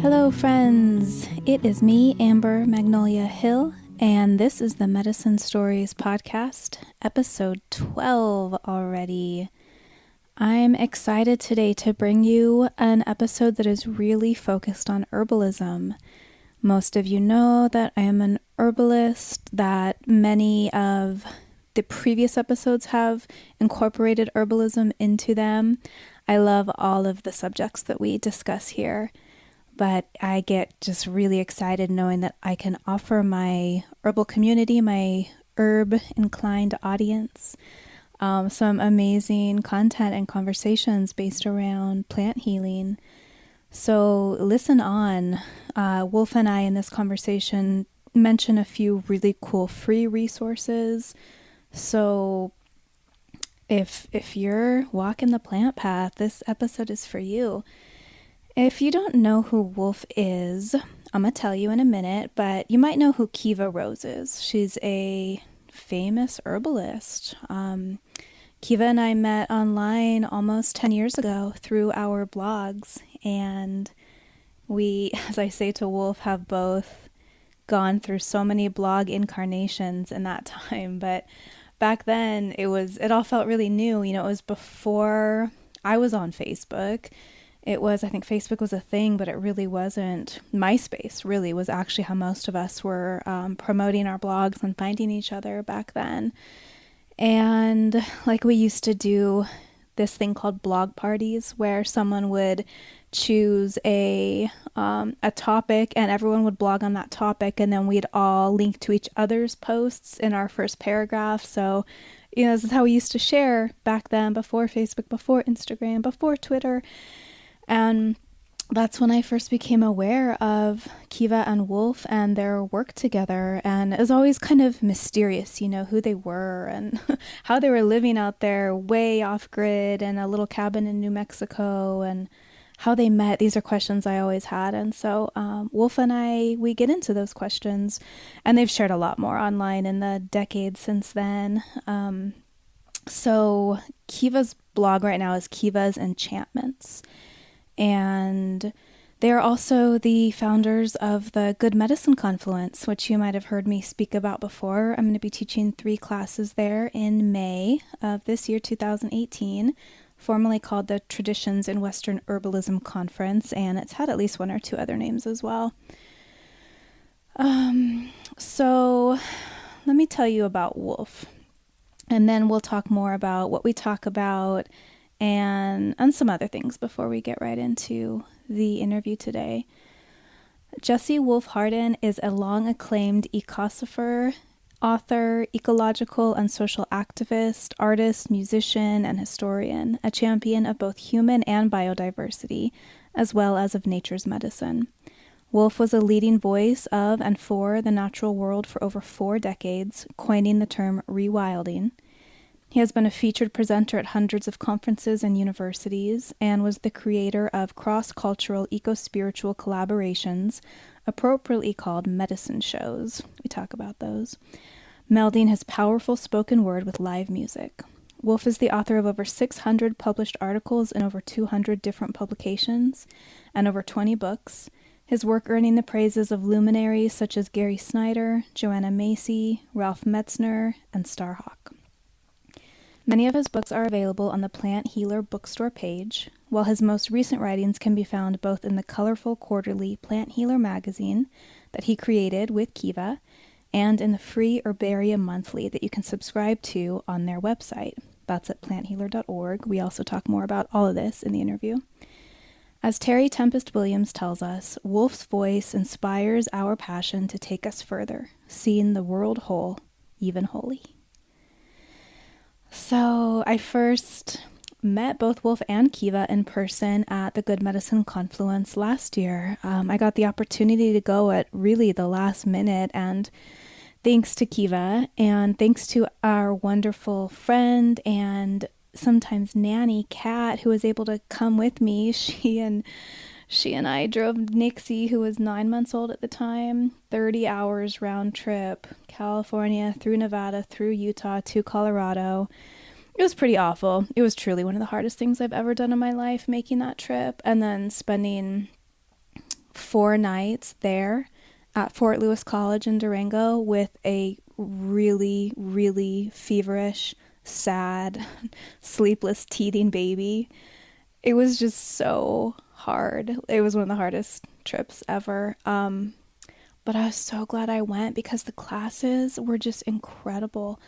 Hello friends, it is me, Amber Magnolia Hill, and this is the Medicine Stories podcast, episode 12 already. I'm excited today to bring you an episode that is really focused on herbalism. Most of you know that I am an herbalist, that many of the previous episodes have incorporated herbalism into them. I love all of the subjects that we discuss here. But I get just really excited knowing that I can offer my herbal community, my herb-inclined audience, some amazing content and conversations based around plant healing. So listen on. Wolf and I in this conversation mention a few really cool free resources. So if you're walking the plant path, this episode is for you. If you don't know who Wolf is, I'm going to tell you in a minute, but you might know who Kiva Rose is. She's a famous herbalist. Kiva and I met online almost 10 years ago through our blogs, and we, as I say to Wolf, have both gone through so many blog incarnations in that time. But back then, it all felt really new. You know, it was before I was on Facebook. I think Facebook was a thing, but it really wasn't. MySpace really was actually how most of us were promoting our blogs and finding each other back then. And like we used to do this thing called blog parties where someone would choose a topic and everyone would blog on that topic, and then we'd all link to each other's posts in our first paragraph. So, you know, this is how we used to share back then, before Facebook, before Instagram, before Twitter. And that's when I first became aware of Kiva and Wolf and their work together. And it was always kind of mysterious, you know, who they were and how they were living out there way off grid in a little cabin in New Mexico, and how they met. These are questions I always had. And so Wolf and I, we get into those questions, and they've shared a lot more online in the decades since then. So Kiva's blog right now is Kiva's Enchantments. And they are also the founders of the Good Medicine Confluence, which you might have heard me speak about before. I'm going to be teaching 3 classes there in May of this year, 2018, formerly called the Traditions in Western Herbalism Conference, and it's had at least 1 or 2 other names as well. So let me tell you about Wolf, and then we'll talk more about what we talk about and some other things before we get right into the interview today. Jesse Wolf Hardin is a long acclaimed ecosopher, author, ecological and social activist, artist, musician, and historian, a champion of both human and biodiversity, as well as of nature's medicine. Wolf was a leading voice of and for the natural world for over 4 decades, coining the term ReWilding. He has been a featured presenter at hundreds of conferences and universities, and was the creator of cross-cultural eco-spiritual collaborations, appropriately called medicine shows. We talk about those. Melding his powerful spoken word with live music. Wolf is the author of over 600 published articles in over 200 different publications, and over 20 books, his work earning the praises of luminaries such as Gary Snyder, Joanna Macy, Ralph Metzner, and Starhawk. Many of his books are available on the Plant Healer bookstore page, while his most recent writings can be found both in the colorful quarterly Plant Healer magazine that he created with Kiva, and in the free Herbarium monthly that you can subscribe to on their website. That's at planthealer.org. We also talk more about all of this in the interview. As Terry Tempest Williams tells us, Wolf's voice inspires our passion to take us further, seeing the world whole, even holy. So I first met both Wolf and Kiva in person at the Good Medicine Confluence last year. I got the opportunity to go at really the last minute, and thanks to Kiva and thanks to our wonderful friend and sometimes nanny Kat, who was able to come with me. She and I drove Nixie, who was 9 months old at the time, 30 hours round trip, California through Nevada, through Utah to Colorado. It was pretty awful. It was truly one of the hardest things I've ever done in my life, making that trip, and then spending 4 nights there at Fort Lewis College in Durango with a really, really feverish, sad, sleepless, teething baby. It was just so hard. It was one of the hardest trips ever. But I was so glad I went because the classes were just incredible.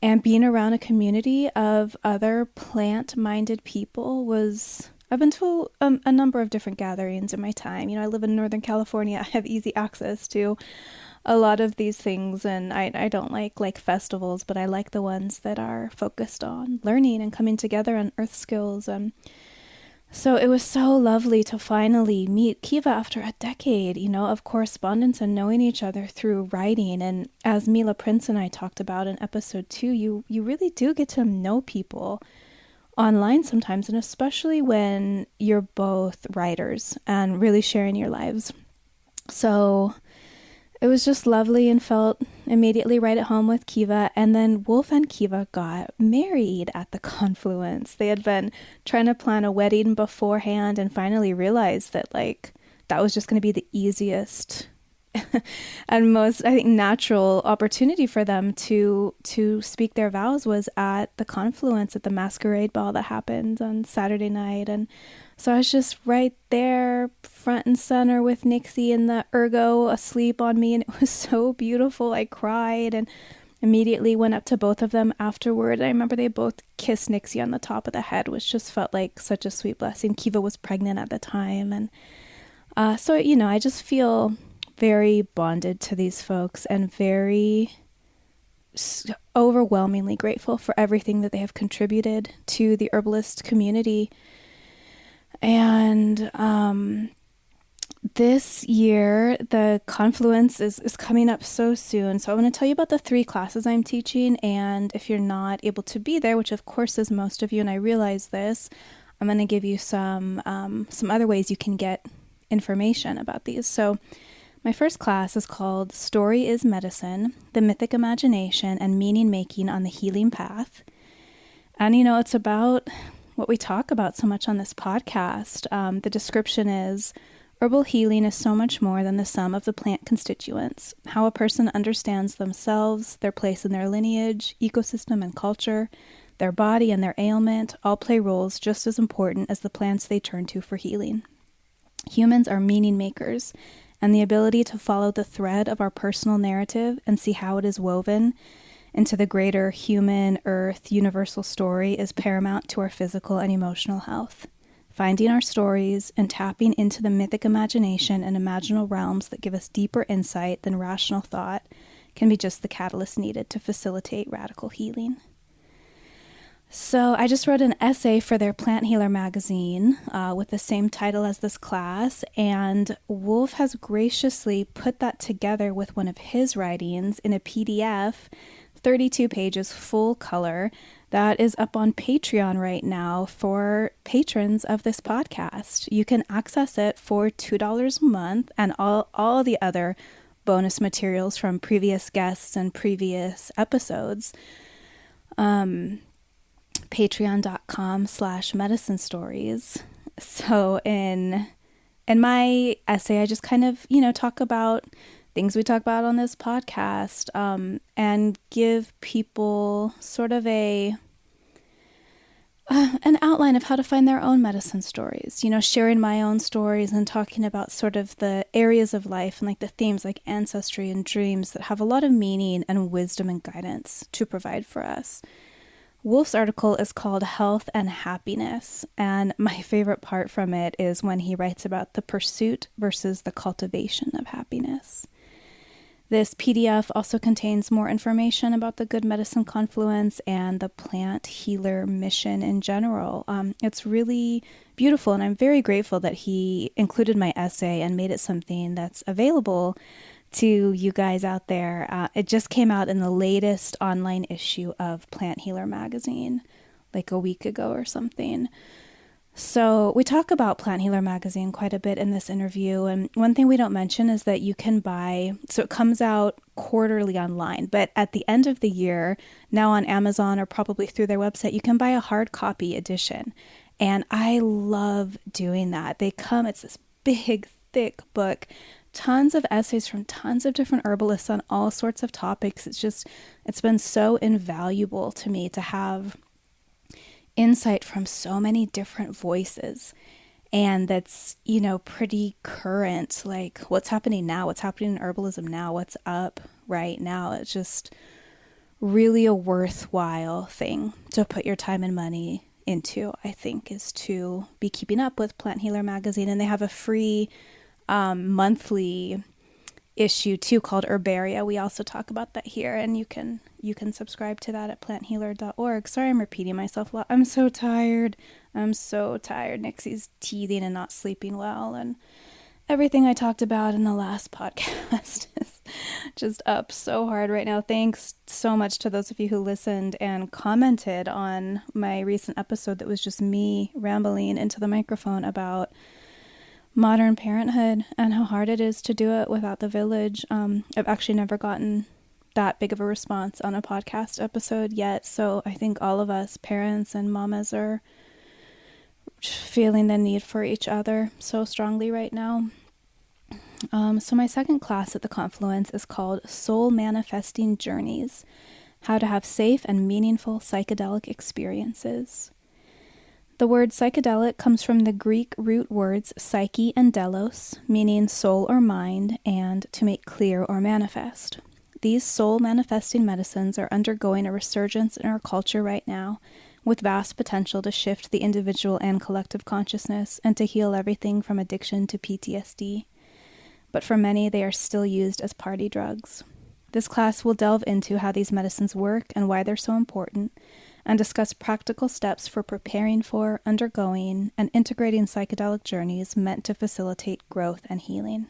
And being around a community of other plant-minded people was... I've been to a number of different gatherings in my time. I live in Northern California. I have easy access to a lot of these things, and I don't like festivals, but I like the ones that are focused on learning and coming together on earth skills. And so it was so lovely to finally meet Kiva after a decade, of correspondence and knowing each other through writing. And as Mila Prince and I talked about in episode 2, you really do get to know people online sometimes, and especially when you're both writers and really sharing your lives. So it was just lovely and felt immediately right at home with Kiva. And then Wolf and Kiva got married at the confluence. They had been trying to plan a wedding beforehand and finally realized that that was just going to be the easiest and most, I think, natural opportunity for them to speak their vows was at the confluence at the masquerade ball that happened on Saturday night. And so I was just right there front and center with Nixie and the ergo asleep on me, and it was so beautiful. I cried and immediately went up to both of them afterward. I remember they both kissed Nixie on the top of the head, which just felt like such a sweet blessing. Kiva was pregnant at the time, and so I just feel very bonded to these folks and very overwhelmingly grateful for everything that they have contributed to the herbalist community. And this year, the confluence is coming up so soon. So I want to tell you about the 3 classes I'm teaching. And if you're not able to be there, which of course is most of you, and I realize this, I'm going to give you some other ways you can get information about these. So my first class is called Story is Medicine, the Mythic Imagination and Meaning Making on the Healing Path. And, it's about what we talk about so much on this podcast. The description is, herbal healing is so much more than the sum of the plant constituents. How a person understands themselves, their place in their lineage, ecosystem and culture, their body and their ailment all play roles just as important as the plants they turn to for healing. Humans are meaning makers, and the ability to follow the thread of our personal narrative and see how it is woven into the greater human, earth, universal story is paramount to our physical and emotional health. Finding our stories and tapping into the mythic imagination and imaginal realms that give us deeper insight than rational thought can be just the catalyst needed to facilitate radical healing. So I just wrote an essay for their Plant Healer magazine with the same title as this class, and Wolf has graciously put that together with one of his writings in a PDF, 32 pages, full color, that is up on Patreon right now for patrons of this podcast. You can access it for $2 a month, and all the other bonus materials from previous guests and previous episodes. Patreon.com/medicine stories. So in my essay, I just kind of, talk about things we talk about on this podcast, and give people sort of an outline of how to find their own medicine stories, sharing my own stories and talking about sort of the areas of life and the themes like ancestry and dreams that have a lot of meaning and wisdom and guidance to provide for us. Wolf's article is called Health and Happiness, and my favorite part from it is when he writes about the pursuit versus the cultivation of happiness. This PDF also contains more information about the Good Medicine Confluence and the plant healer mission in general. It's really beautiful, and I'm very grateful that he included my essay and made it something that's available to you guys out there. It just came out in the latest online issue of Plant Healer magazine, like a week ago or something. So we talk about Plant Healer magazine quite a bit in this interview, and one thing we don't mention is that you can buy, so it comes out quarterly online, but at the end of the year, now on Amazon or probably through their website, you can buy a hard copy edition. And I love doing that. They come, it's this big, thick book. Tons of essays from tons of different herbalists on all sorts of topics. It's been so invaluable to me to have insight from so many different voices. And that's, pretty current, like what's happening now, what's happening in herbalism now, what's up right now. It's just really a worthwhile thing to put your time and money into, I think, is to be keeping up with Plant Healer magazine. And they have a free monthly issue too called Herbaria. We also talk about that here, and you can subscribe to that at planthealer.org. Sorry, I'm repeating myself a lot. I'm so tired. Nixie's teething and not sleeping well, and everything I talked about in the last podcast is just up so hard right now. Thanks so much to those of you who listened and commented on my recent episode that was just me rambling into the microphone about modern parenthood and how hard it is to do it without the village. I've actually never gotten that big of a response on a podcast episode yet, so I think all of us parents and mamas are feeling the need for each other so strongly right now. So my second class at the Confluence is called Soul Manifesting Journeys: How to Have Safe and Meaningful Psychedelic Experiences. The word psychedelic comes from the Greek root words psyche and delos, meaning soul or mind, and to make clear or manifest. These soul manifesting medicines are undergoing a resurgence in our culture right now, with vast potential to shift the individual and collective consciousness and to heal everything from addiction to PTSD. But for many, they are still used as party drugs. This class will delve into how these medicines work and why they're so important, and discuss practical steps for preparing for, undergoing, and integrating psychedelic journeys meant to facilitate growth and healing.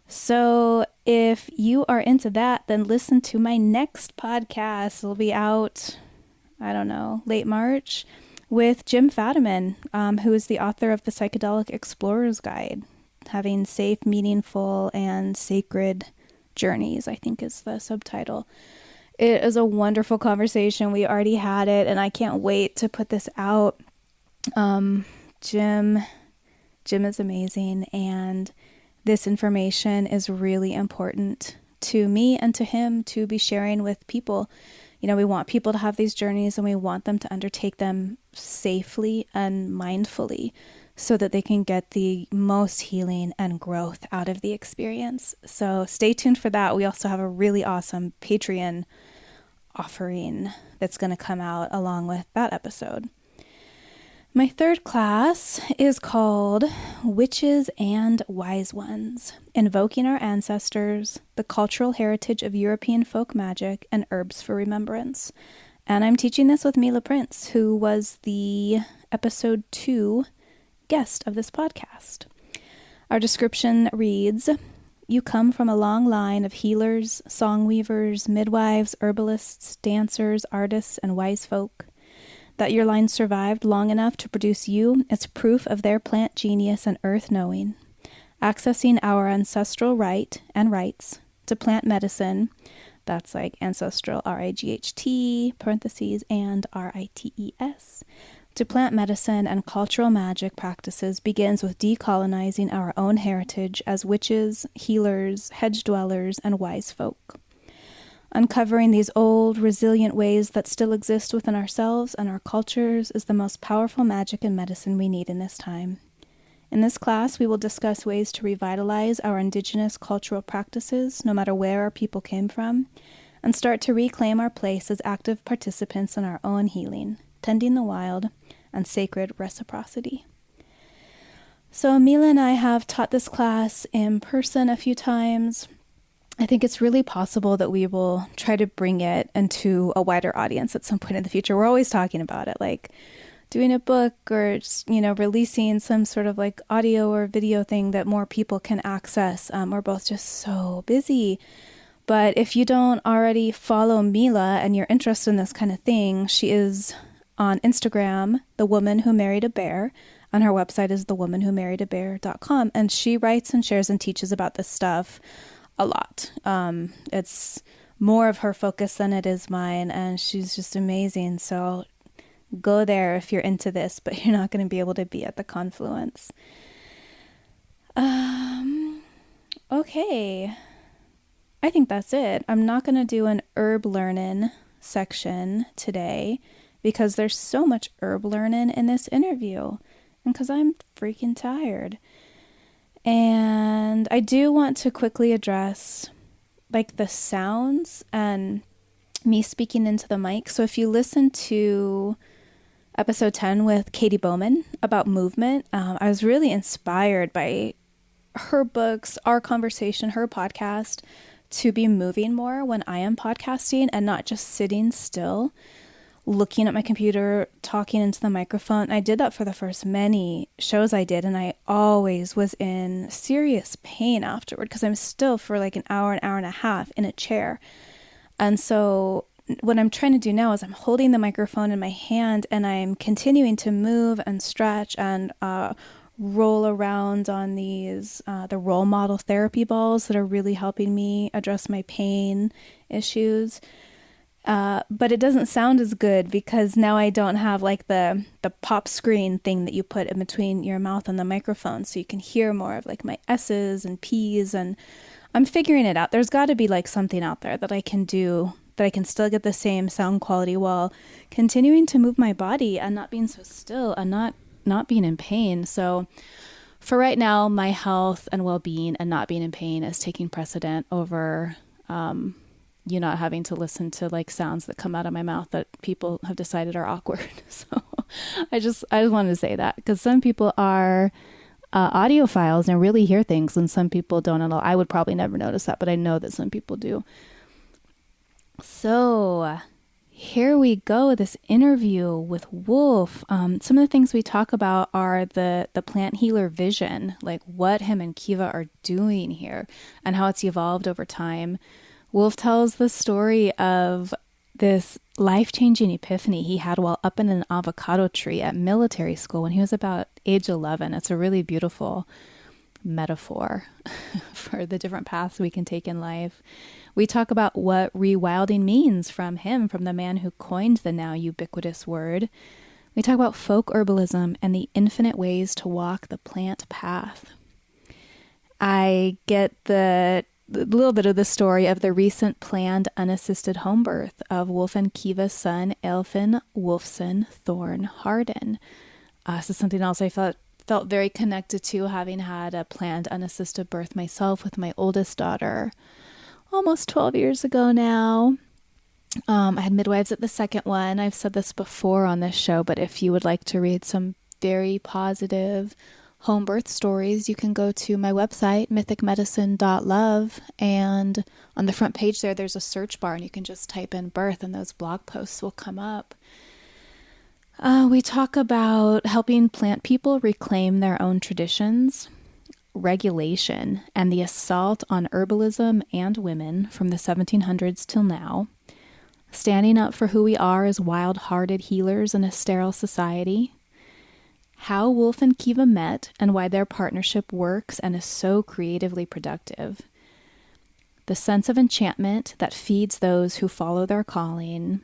So if you are into that, then listen to my next podcast. It'll be out, late March, with Jim Fadiman, who is the author of the Psychedelic Explorer's Guide. Having safe, meaningful, and sacred journeys, I think is the subtitle. It is a wonderful conversation. We already had it, and I can't wait to put this out. Jim is amazing, and this information is really important to me and to him to be sharing with people. We want people to have these journeys, and we want them to undertake them safely and mindfully so that they can get the most healing and growth out of the experience. So stay tuned for that. We also have a really awesome Patreon offering that's going to come out along with that episode. My third class is called Witches and Wise Ones: Invoking Our Ancestors, the Cultural Heritage of European Folk Magic, and Herbs for Remembrance. And I'm teaching this with Mila Prince, who was the episode 2 guest of this podcast. Our description reads: You come from a long line of healers, song weavers, midwives, herbalists, dancers, artists, and wise folk. That your line survived long enough to produce you is proof of their plant genius and earth knowing. Accessing our ancestral right and rights to plant medicine, that's like ancestral, R-I-G-H-T, parentheses, and R-I-T-E-S, to plant medicine and cultural magic practices begins with decolonizing our own heritage as witches, healers, hedge dwellers, and wise folk. Uncovering these old, resilient ways that still exist within ourselves and our cultures is the most powerful magic and medicine we need in this time. In this class, we will discuss ways to revitalize our indigenous cultural practices, no matter where our people came from, and start to reclaim our place as active participants in our own healing, tending the wild, and sacred reciprocity. So Mila and I have taught this class in person a few times. I think it's really possible that we will try to bring it into a wider audience at some point in the future. We're always talking about it, like doing a book or just, releasing some sort of like audio or video thing that more people can access. We're both just so busy. But if you don't already follow Mila and you're interested in this kind of thing, she is on Instagram, The Woman Who Married a Bear, and her website is thewomanwhomarriedabear.com. And she writes and shares and teaches about this stuff a lot. It's more of her focus than it is mine, and she's just amazing. So go there if you're into this, but you're not going to be able to be at the Confluence. Okay. I think that's it. I'm not going to do an herb learning section today because there's so much herb learning in this interview and because I'm freaking tired. And I do want to quickly address like the sounds and me speaking into the mic. So if you listen to episode 10 with Katie Bowman about movement, I was really inspired by her books, our conversation, her podcast, to be moving more when I am podcasting and not just sitting still, looking at my computer, talking into the microphone. I did that for the first many shows I did, and I always was in serious pain afterward because I'm still for like an hour and a half in a chair. And so what I'm trying to do now is I'm holding the microphone in my hand and I'm continuing to move and stretch and roll around on these, the role model therapy balls that are really helping me address my pain issues. But it doesn't sound as good because now I don't have like the pop screen thing that you put in between your mouth and the microphone. So you can hear more of like my S's and P's, and I'm figuring it out. There's got to be like something out there that I can do that I can still get the same sound quality while continuing to move my body and not being so still and not being in pain. So for right now, my health and well-being and not being in pain is taking precedent over you not having to listen to like sounds that come out of my mouth that people have decided are awkward. So I just wanted to say that because some people are audiophiles and really hear things and some people don't at all. I would probably never notice that, but I know that some people do. So here we go, this interview with Wolf. Some of the things we talk about are the plant healer vision, like what him and Kiva are doing here and how it's evolved over time. Wolf tells the story of this life-changing epiphany he had while up in an avocado tree at military school when he was about age 11. It's a really beautiful metaphor for the different paths we can take in life. We talk about what ReWilding means from the man who coined the now ubiquitous word. We talk about folk herbalism and the infinite ways to walk the plant path. I get the little bit of the story of the recent planned unassisted home birth of Wolf and Kiva's son, Elfin Wolfson Thorne Hardin. This is something else I felt very connected to, having had a planned unassisted birth myself with my oldest daughter almost 12 years ago now. I had midwives at the second one. I've said this before on this show, but if you would like to read some very positive home birth stories, you can go to my website, mythicmedicine.love, and on the front page there's a search bar and you can just type in birth and those blog posts will come up. We talk about helping plant people reclaim their own traditions, regulation, and the assault on herbalism and women from the 1700s till now, standing up for who we are as wild-hearted healers in a sterile society, how Wolf and Kiva met and why their partnership works and is so creatively productive, the sense of enchantment that feeds those who follow their calling,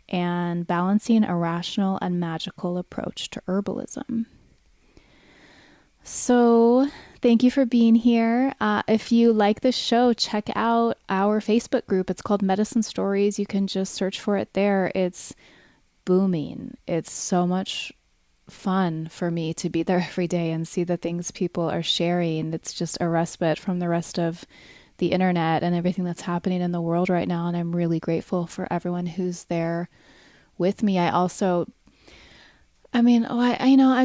and balancing a rational and magical approach to herbalism. So thank you for being here. If you like this show, check out our Facebook group. It's called Medicine Stories. You can just search for it there. It's booming. It's so much fun for me to be there every day and see the things people are sharing. It's just a respite from the rest of the internet and everything that's happening in the world right now. And I'm really grateful for everyone who's there with me. I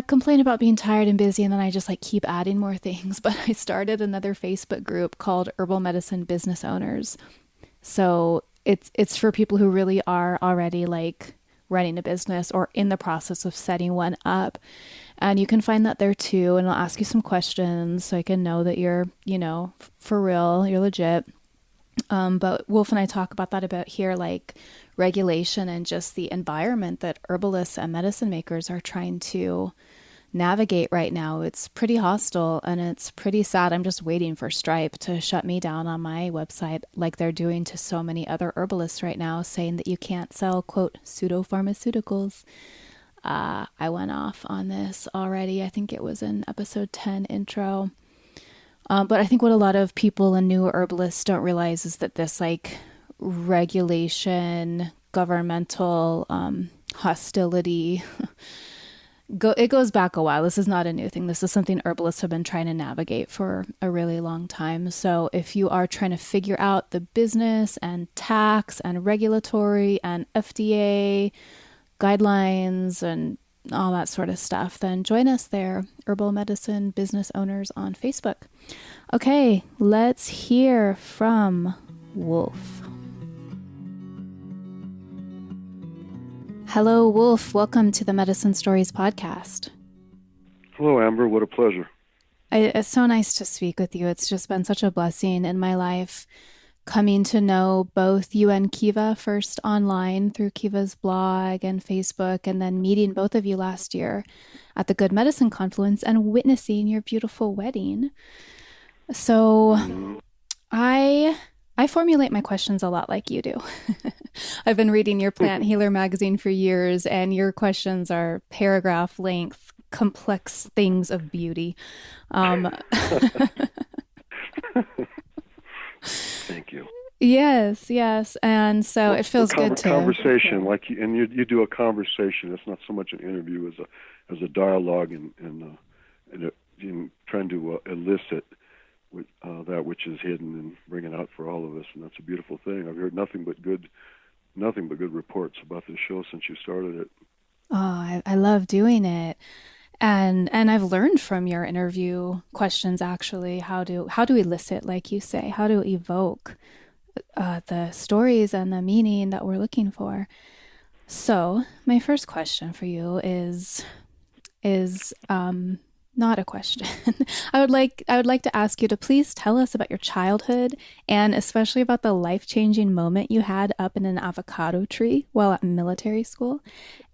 complain about being tired and busy and then I just like keep adding more things, but I started another Facebook group called Herbal Medicine Business Owners. So it's for people who really are already like running a business or in the process of setting one up. And you can find that there too. And I'll ask you some questions so I can know that you're, for real, you're legit. But Wolf and I talk about that a bit here, like regulation and just the environment that herbalists and medicine makers are trying to navigate right now. It's pretty hostile and it's pretty sad. I'm just waiting for Stripe to shut me down on my website like they're doing to so many other herbalists right now, saying that you can't sell, quote, pseudo-pharmaceuticals. I went off on this already. I think it was in episode 10 intro. But I think what a lot of people and new herbalists don't realize is that this like regulation, governmental hostility, it goes back a while. This is not a new thing. This is something herbalists have been trying to navigate for a really long time. So if you are trying to figure out the business and tax and regulatory and FDA guidelines and all that sort of stuff, then join us there, Herbal Medicine Business Owners on Facebook. Okay, let's hear from Wolf. Hello, Wolf. Welcome to the Medicine Stories podcast. Hello, Amber. What a pleasure. It's so nice to speak with you. It's just been such a blessing in my life coming to know both you and Kiva, first online through Kiva's blog and Facebook, and then meeting both of you last year at the Good Medicine Confluence and witnessing your beautiful wedding. So I formulate my questions a lot like you do. I've been reading your Plant Healer magazine for years, and your questions are paragraph length, complex things of beauty. Thank you. Yes. And so it feels good to conversation, and you do a conversation. It's not so much an interview as a dialogue, and trying to elicit that which is hidden and bring it out for all of us, and that's a beautiful thing. I've heard nothing but good reports about this show since you started it. Oh, I love doing it. And I've learned from your interview questions, actually, how to elicit, like you say, how to evoke the stories and the meaning that we're looking for. So my first question for you is not a question. I would like to ask you to please tell us about your childhood, and especially about the life-changing moment you had up in an avocado tree while at military school,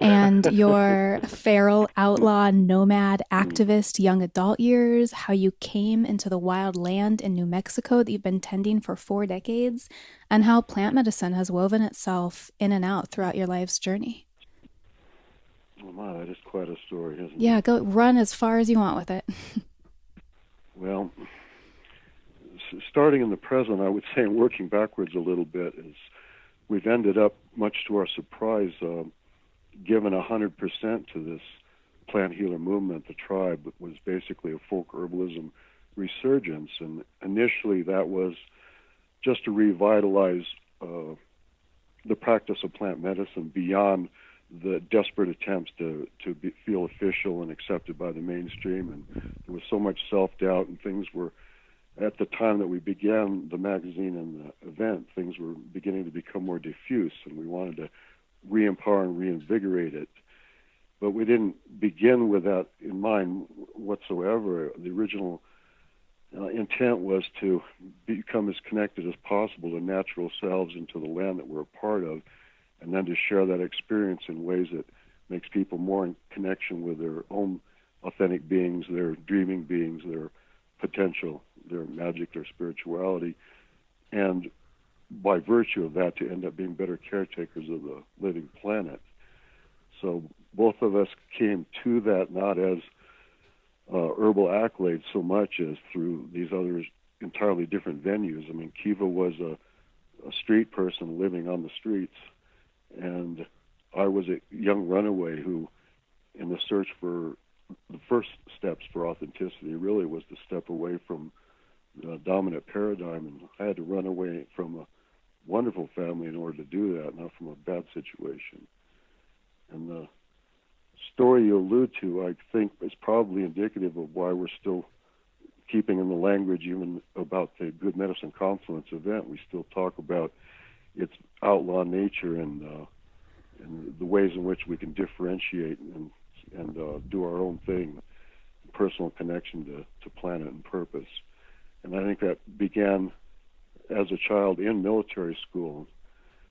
and your feral outlaw nomad activist young adult years, how you came into the wild land in New Mexico that you've been tending for 4 decades, and how plant medicine has woven itself in and out throughout your life's journey. Oh my, that is quite a story, isn't it? Yeah, go run as far as you want with it. Well, starting in the present, I would say, and working backwards a little bit, is we've ended up, much to our surprise, given 100% to this plant healer movement. The tribe was basically a folk herbalism resurgence, and initially that was just to revitalize the practice of plant medicine beyond the desperate attempts to feel official and accepted by the mainstream. And there was so much self-doubt, and things were, at the time that we began the magazine and the event, things were beginning to become more diffuse, and we wanted to re-empower and reinvigorate it. But we didn't begin with that in mind whatsoever. The original intent was to become as connected as possible to natural selves and to the land that we're a part of, and then to share that experience in ways that makes people more in connection with their own authentic beings, their dreaming beings, their potential, their magic, their spirituality, and by virtue of that to end up being better caretakers of the living planet. So both of us came to that not as herbal accolades so much as through these other entirely different venues. I mean, Kiva was a street person living on the streets, and I was a young runaway who, in the search for the first steps for authenticity, really was to step away from the dominant paradigm, and I had to run away from a wonderful family in order to do that, not from a bad situation. And the story you allude to, I think, is probably indicative of why we're still keeping in the language, even about the Good Medicine Confluence event. We still talk about its outlaw nature and the ways in which we can differentiate and do our own thing, personal connection to planet and purpose. And I think that began as a child in military school.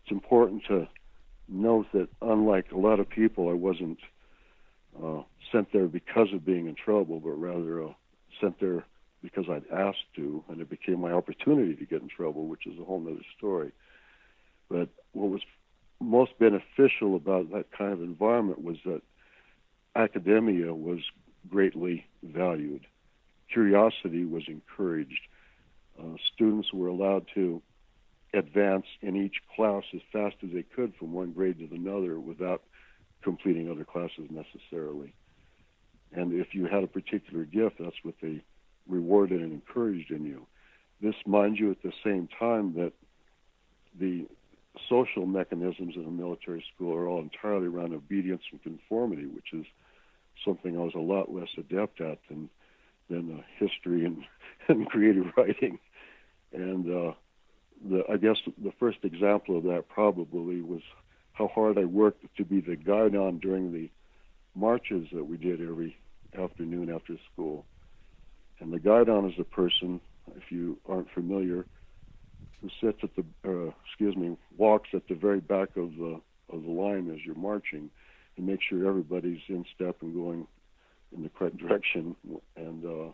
It's important to note that, unlike a lot of people, I wasn't sent there because of being in trouble, but rather sent there because I'd asked to, and it became my opportunity to get in trouble, which is a whole other story. But what was most beneficial about that kind of environment was that academia was greatly valued. curiosity was encouraged. Students were allowed to advance in each class as fast as they could from one grade to another without completing other classes necessarily. And if you had a particular gift, that's what they rewarded and encouraged in you. This, mind you, at the same time that the social mechanisms in a military school are all entirely around obedience and conformity, which is something I was a lot less adept at than history and creative writing. And I guess the first example of that probably was how hard I worked to be the guide-on during the marches that we did every afternoon after school. And the guide-on is a person, if you aren't familiar, who sits at walks at the very back of the line as you're marching, and make sure everybody's in step and going in the correct direction. And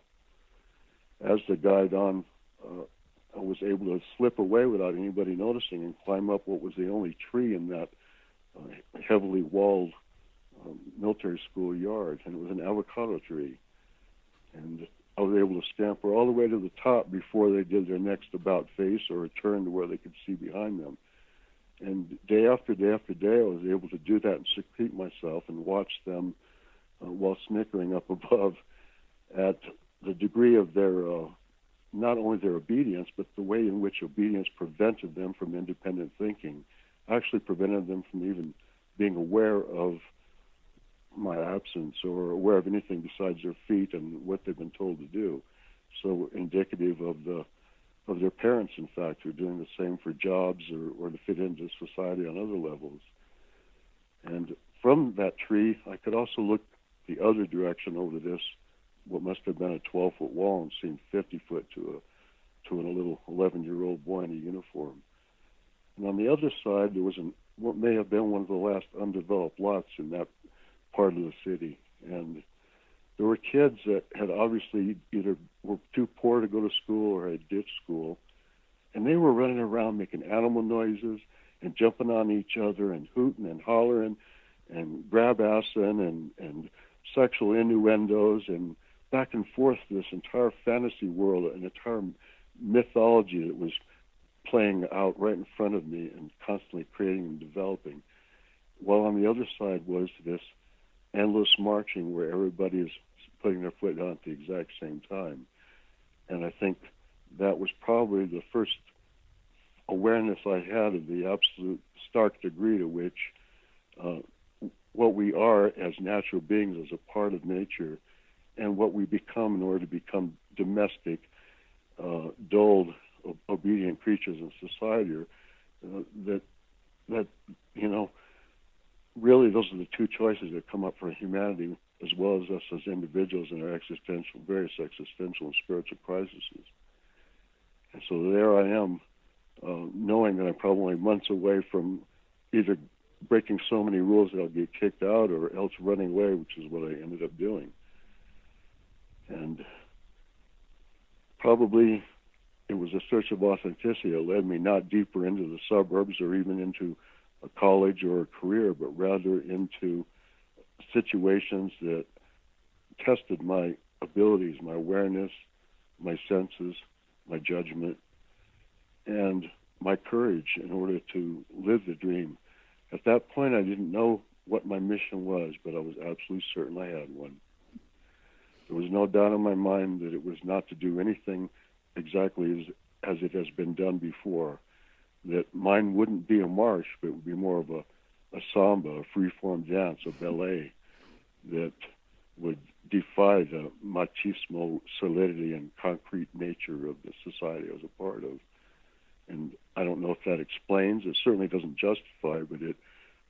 as the guide-on, I was able to slip away without anybody noticing and climb up what was the only tree in that heavily walled military school yard, and it was an avocado tree. And I was able to scamper all the way to the top before they did their next about face or a turn to where they could see behind them. And day after day after day, I was able to do that and secrete myself and watch them while snickering up above at the degree of their, not only their obedience, but the way in which obedience prevented them from independent thinking, actually prevented them from even being aware of my absence or aware of anything besides their feet and what they've been told to do. So indicative of their parents, in fact, who are doing the same for jobs or to fit into society on other levels. And from that tree, I could also look the other direction over this, what must have been a 12-foot wall, and seemed 50 foot to a little 11-year-old boy in a uniform. And on the other side, there was what may have been one of the last undeveloped lots in that part of the city. And there were kids that had obviously either were too poor to go to school or had ditched school. And they were running around making animal noises and jumping on each other and hooting and hollering and grab-assing and sexual innuendos and back and forth this entire fantasy world, an entire mythology that was playing out right in front of me and constantly creating and developing. While on the other side was this endless marching where everybody is putting their foot down at the exact same time. And I think that was probably the first awareness I had of the absolute stark degree to which what we are as natural beings, as a part of nature, and what we become in order to become domestic, dulled, obedient creatures in society, that really those are the two choices that come up for humanity as well as us as individuals in our various existential and spiritual crises. And so there I am, knowing that I'm probably months away from either breaking so many rules that I'll get kicked out or else running away, which is what I ended up doing. And probably it was a search of authenticity that led me not deeper into the suburbs or even into a college or a career, but rather into situations that tested my abilities, my awareness, my senses, my judgment, and my courage in order to live the dream. At that point, I didn't know what my mission was, but I was absolutely certain I had one. There was no doubt in my mind that it was not to do anything exactly as it has been done before, that mine wouldn't be a march, but it would be more of a samba, a free-form dance, a ballet that would defy the machismo solidity and concrete nature of the society I was a part of. And I don't know if that explains, it certainly doesn't justify, but it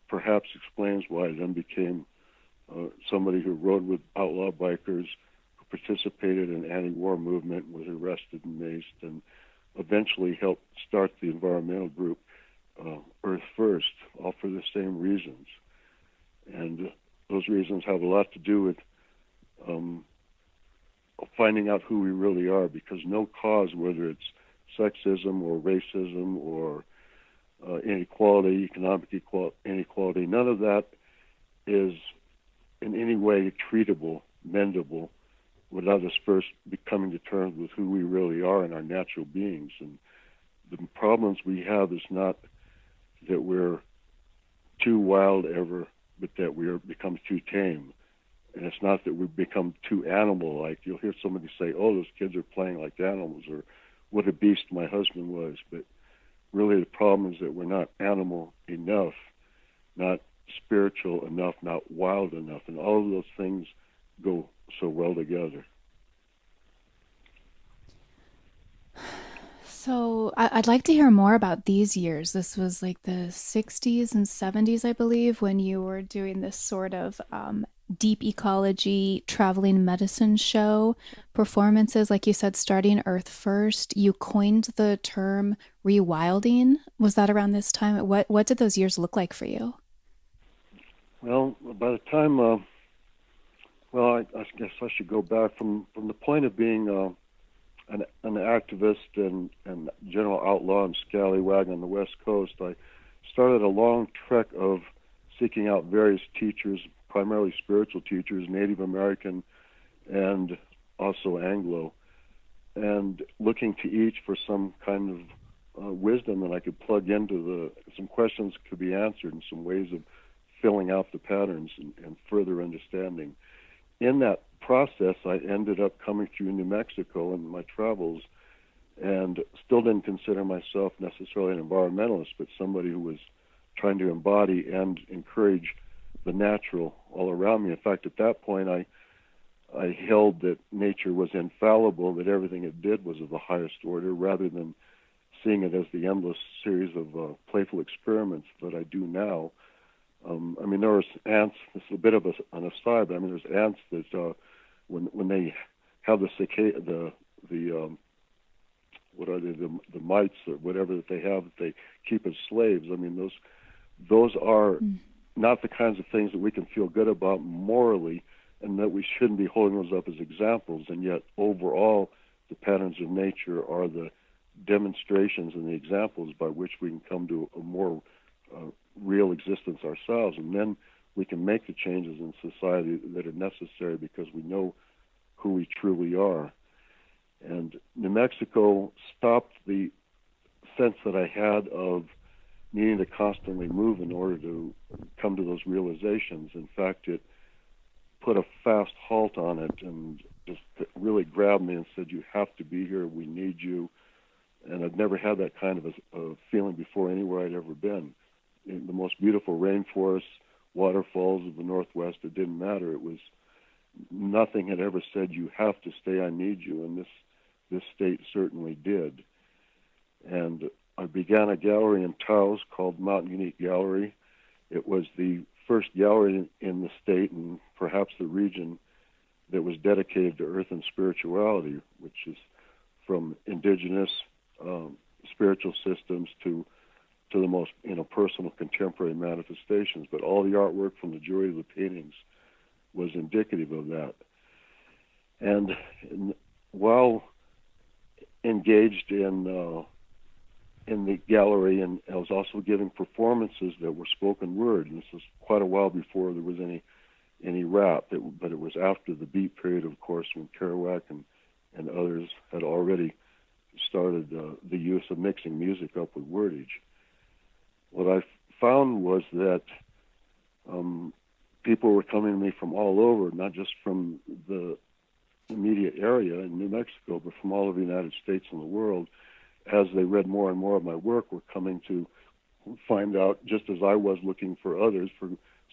perhaps explains why I then became somebody who rode with outlaw bikers, who participated in the anti-war movement, was arrested and maced, and eventually helped start the environmental group Earth First, all for the same reasons. And those reasons have a lot to do with finding out who we really are, because no cause, whether it's sexism or racism or inequality, economic inequality, none of that is in any way treatable, mendable, without us first becoming to terms with who we really are and our natural beings. And the problems we have is not that we're too wild ever, but that we become too tame. And it's not that we've become too animal-like. You'll hear somebody say, oh, those kids are playing like animals, or what a beast my husband was. But really the problem is that we're not animal enough, not spiritual enough, not wild enough. And all of those things go so well together. So I'd like to hear more about these years. This was like the 60s and 70s, I believe, when you were doing this sort of deep ecology traveling medicine show performances, like you said, starting Earth First. You coined the term ReWilding. Was that around this time? What did those years look like for you? Well, by the time, I guess I should go back from the point of being an activist and general outlaw and scallywag on the West Coast. I started a long trek of seeking out various teachers, primarily spiritual teachers, Native American and also Anglo, and looking to each for some kind of wisdom that I could plug into some questions could be answered and some ways of filling out the patterns and further understanding. In that process, I ended up coming through New Mexico in my travels and still didn't consider myself necessarily an environmentalist, but somebody who was trying to embody and encourage the natural all around me. In fact, at that point, I held that nature was infallible, that everything it did was of the highest order, rather than seeing it as the endless series of playful experiments that I do now. There was ants. This is a bit of an aside, but there's ants that when they have the cicada, what are they? The mites or whatever that they have that they keep as slaves. Those are not the kinds of things that we can feel good about morally, and that we shouldn't be holding those up as examples. And yet, overall, the patterns of nature are the demonstrations and the examples by which we can come to a more real existence ourselves, and then we can make the changes in society that are necessary because we know who we truly are. And New Mexico stopped the sense that I had of needing to constantly move in order to come to those realizations. In fact, it put a fast halt on it and just really grabbed me and said, you have to be here, we need you. And I've never had that kind of a feeling before anywhere I'd ever been. In the most beautiful rainforests, waterfalls of the Northwest, it didn't matter. It was nothing had ever said, you have to stay, I need you, and this state certainly did. And I began a gallery in Taos called Mountain Unique Gallery. It was the first gallery in the state and perhaps the region that was dedicated to earth and spirituality, which is from indigenous spiritual systems to the most personal contemporary manifestations. But all the artwork from the majority of the paintings was indicative of that. And while engaged in the gallery, and I was also giving performances that were spoken word. And this was quite a while before there was any rap, but it was after the beat period, of course, when Kerouac and others had already started the use of mixing music up with wordage. What I found was that people were coming to me from all over, not just from the immediate area in New Mexico, but from all over the United States and the world. As they read more and more of my work, were coming to find out, just as I was looking for others, for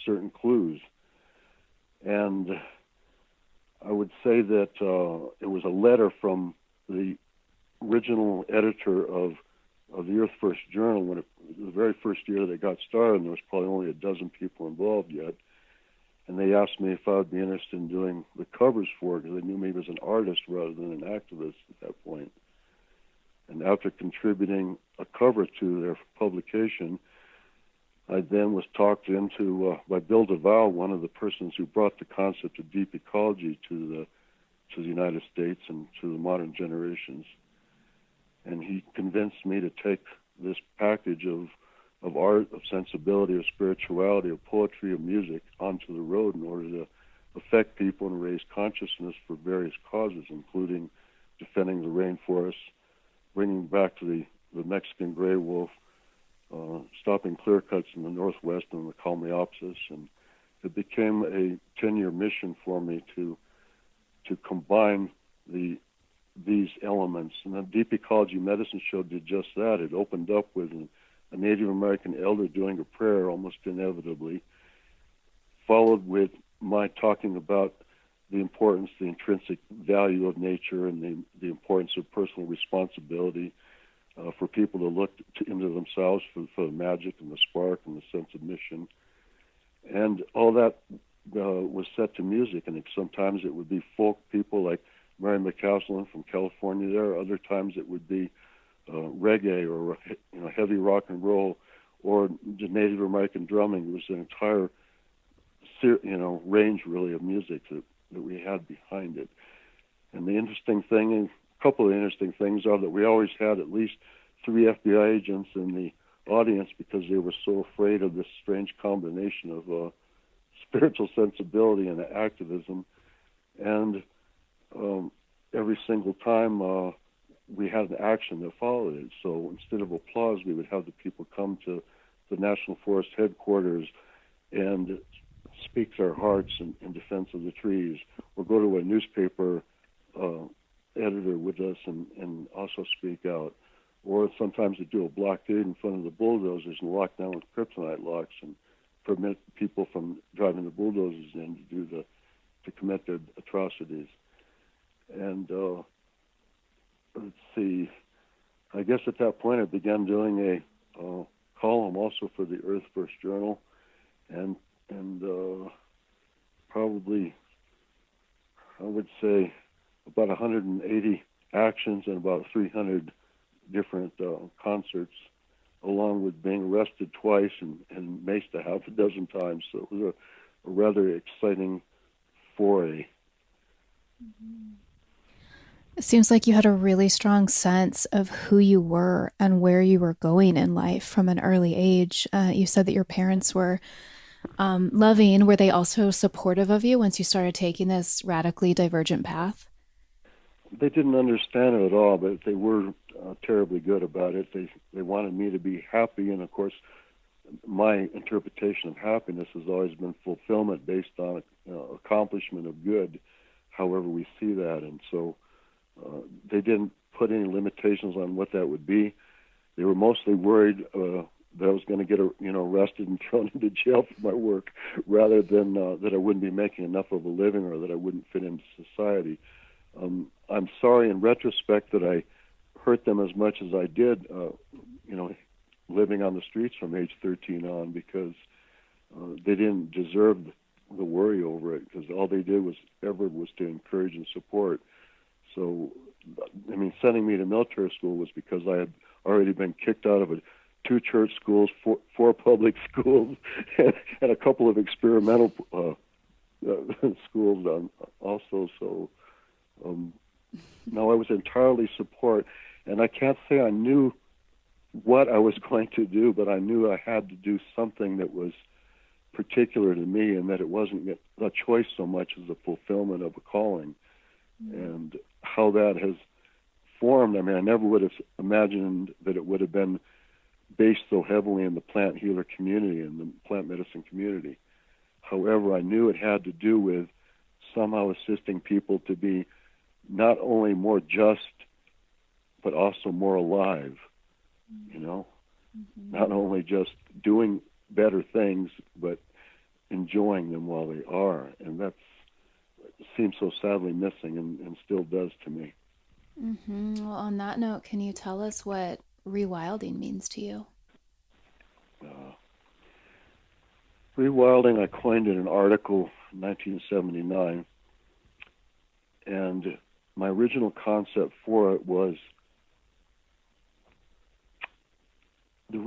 certain clues. And I would say that it was a letter from the original editor of the Earth First Journal, when the very first year they got started, and there was probably only a dozen people involved yet. And they asked me if I would be interested in doing the covers for it, because they knew me as an artist rather than an activist at that point. And after contributing a cover to their publication, I then was talked into by Bill DeVal, one of the persons who brought the concept of deep ecology to the United States and to the modern generations. And he convinced me to take this package of art, of sensibility, of spirituality, of poetry, of music onto the road in order to affect people and raise consciousness for various causes, including defending the rainforests, bringing back to the Mexican gray wolf, stopping clear cuts in the Northwest and the Kalmiopsis. And it became a 10-year mission for me to combine these elements. And the Deep Ecology Medicine Show did just that. It opened up with a Native American elder doing a prayer almost inevitably, followed with my talking about the importance, the intrinsic value of nature, and the importance of personal responsibility for people to look into themselves for the magic and the spark and the sense of mission. And all that was set to music, and sometimes it would be folk people like Mary McCaslin from California there. Other times it would be reggae or heavy rock and roll or the Native American drumming. It was an entire range really of music that we had behind it. And the interesting thing, a couple of interesting things are that we always had at least 3 FBI agents in the audience because they were so afraid of this strange combination of spiritual sensibility and activism. And every single time we had an action that followed it. So instead of applause, we would have the people come to the National Forest headquarters and speak their hearts in defense of the trees, or go to a newspaper editor with us and also speak out. Or sometimes they do a blockade in front of the bulldozers and lock down with kryptonite locks and permit people from driving the bulldozers in to commit their atrocities. And let's see, I guess at that point I began doing a column also for the Earth First Journal, and probably I would say about 180 actions and about 300 different concerts, along with being arrested twice and maced a half a dozen times. So it was a rather exciting foray. Mm-hmm. It seems like you had a really strong sense of who you were and where you were going in life from an early age. You said that your parents were loving. Were they also supportive of you once you started taking this radically divergent path? They didn't understand it at all, but they were terribly good about it. They wanted me to be happy, and of course, my interpretation of happiness has always been fulfillment based on accomplishment of good, however we see that. And so they didn't put any limitations on what that would be. They were mostly worried that I was going to get arrested and thrown into jail for my work, rather than that I wouldn't be making enough of a living or that I wouldn't fit into society. I'm sorry in retrospect that I hurt them as much as I did, living on the streets from age 13 on, because they didn't deserve the worry over it, because all they did was to encourage and support. So, I mean, sending me to military school was because I had already been kicked out of 2 church schools, 4 public schools, and a couple of experimental schools also. So, no, I was entirely support. And I can't say I knew what I was going to do, but I knew I had to do something that was particular to me, and that it wasn't a choice so much as a fulfillment of a calling. And how that has formed, I mean, I never would have imagined that it would have been based so heavily in the plant healer community and the plant medicine community. However, I knew it had to do with somehow assisting people to be not only more just, but also more alive, not only just doing better things, but enjoying them while they are. And that seems so sadly missing and still does to me. Mm-hmm. Well, on that note, can you tell us what ReWilding means to you? ReWilding, I coined in an article in 1979, and my original concept for it was the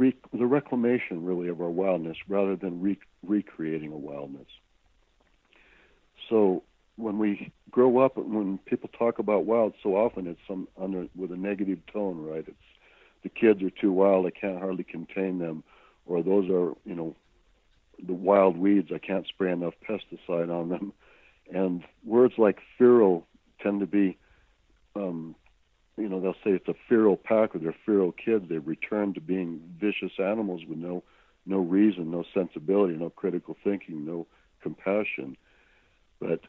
reclamation, really, of our wildness, rather than recreating a wildness. So when we grow up, when people talk about wild, so often it's with a negative tone, right? It's the kids are too wild, I can't hardly contain them, or those are, the wild weeds, I can't spray enough pesticide on them. And words like feral tend to be, they'll say it's a feral pack or they're feral kids. They return to being vicious animals with no reason, no sensibility, no critical thinking, no compassion. But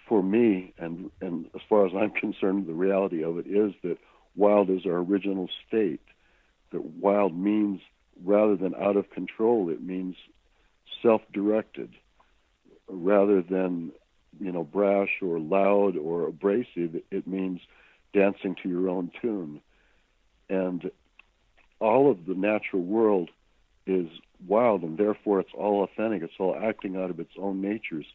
for me, and as far as I'm concerned, the reality of it is that wild is our original state. That wild means, rather than out of control, it means self-directed, rather than brash or loud or abrasive. It means dancing to your own tune. And all of the natural world is wild, and therefore it's all authentic. It's all acting out of its own natures.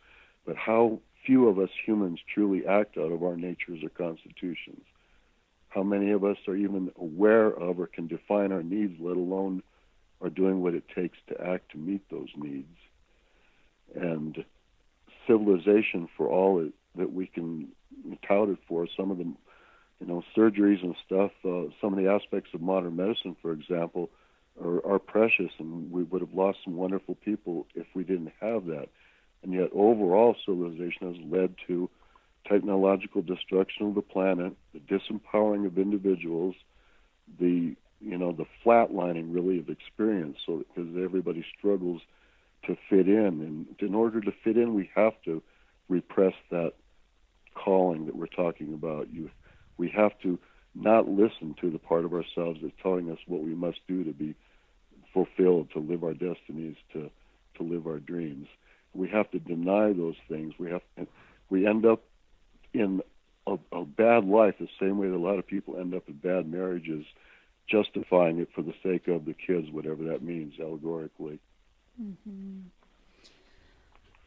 But how few of us humans truly act out of our natures or constitutions? How many of us are even aware of or can define our needs, let alone are doing what it takes to act to meet those needs? And civilization, for all that we can tout it for, some of the surgeries and stuff, some of the aspects of modern medicine, for example, are precious, and we would have lost some wonderful people if we didn't have that. And yet overall civilization has led to technological destruction of the planet, the disempowering of individuals, the flatlining really of experience, so because everybody struggles to fit in. And in order to fit in, we have to repress that calling that we're talking about. We have to not listen to the part of ourselves that's telling us what we must do to be fulfilled, to live our destinies, to live our dreams. We have to deny those things. We end up in a bad life the same way that a lot of people end up in bad marriages, justifying it for the sake of the kids, whatever that means allegorically. Mm-hmm.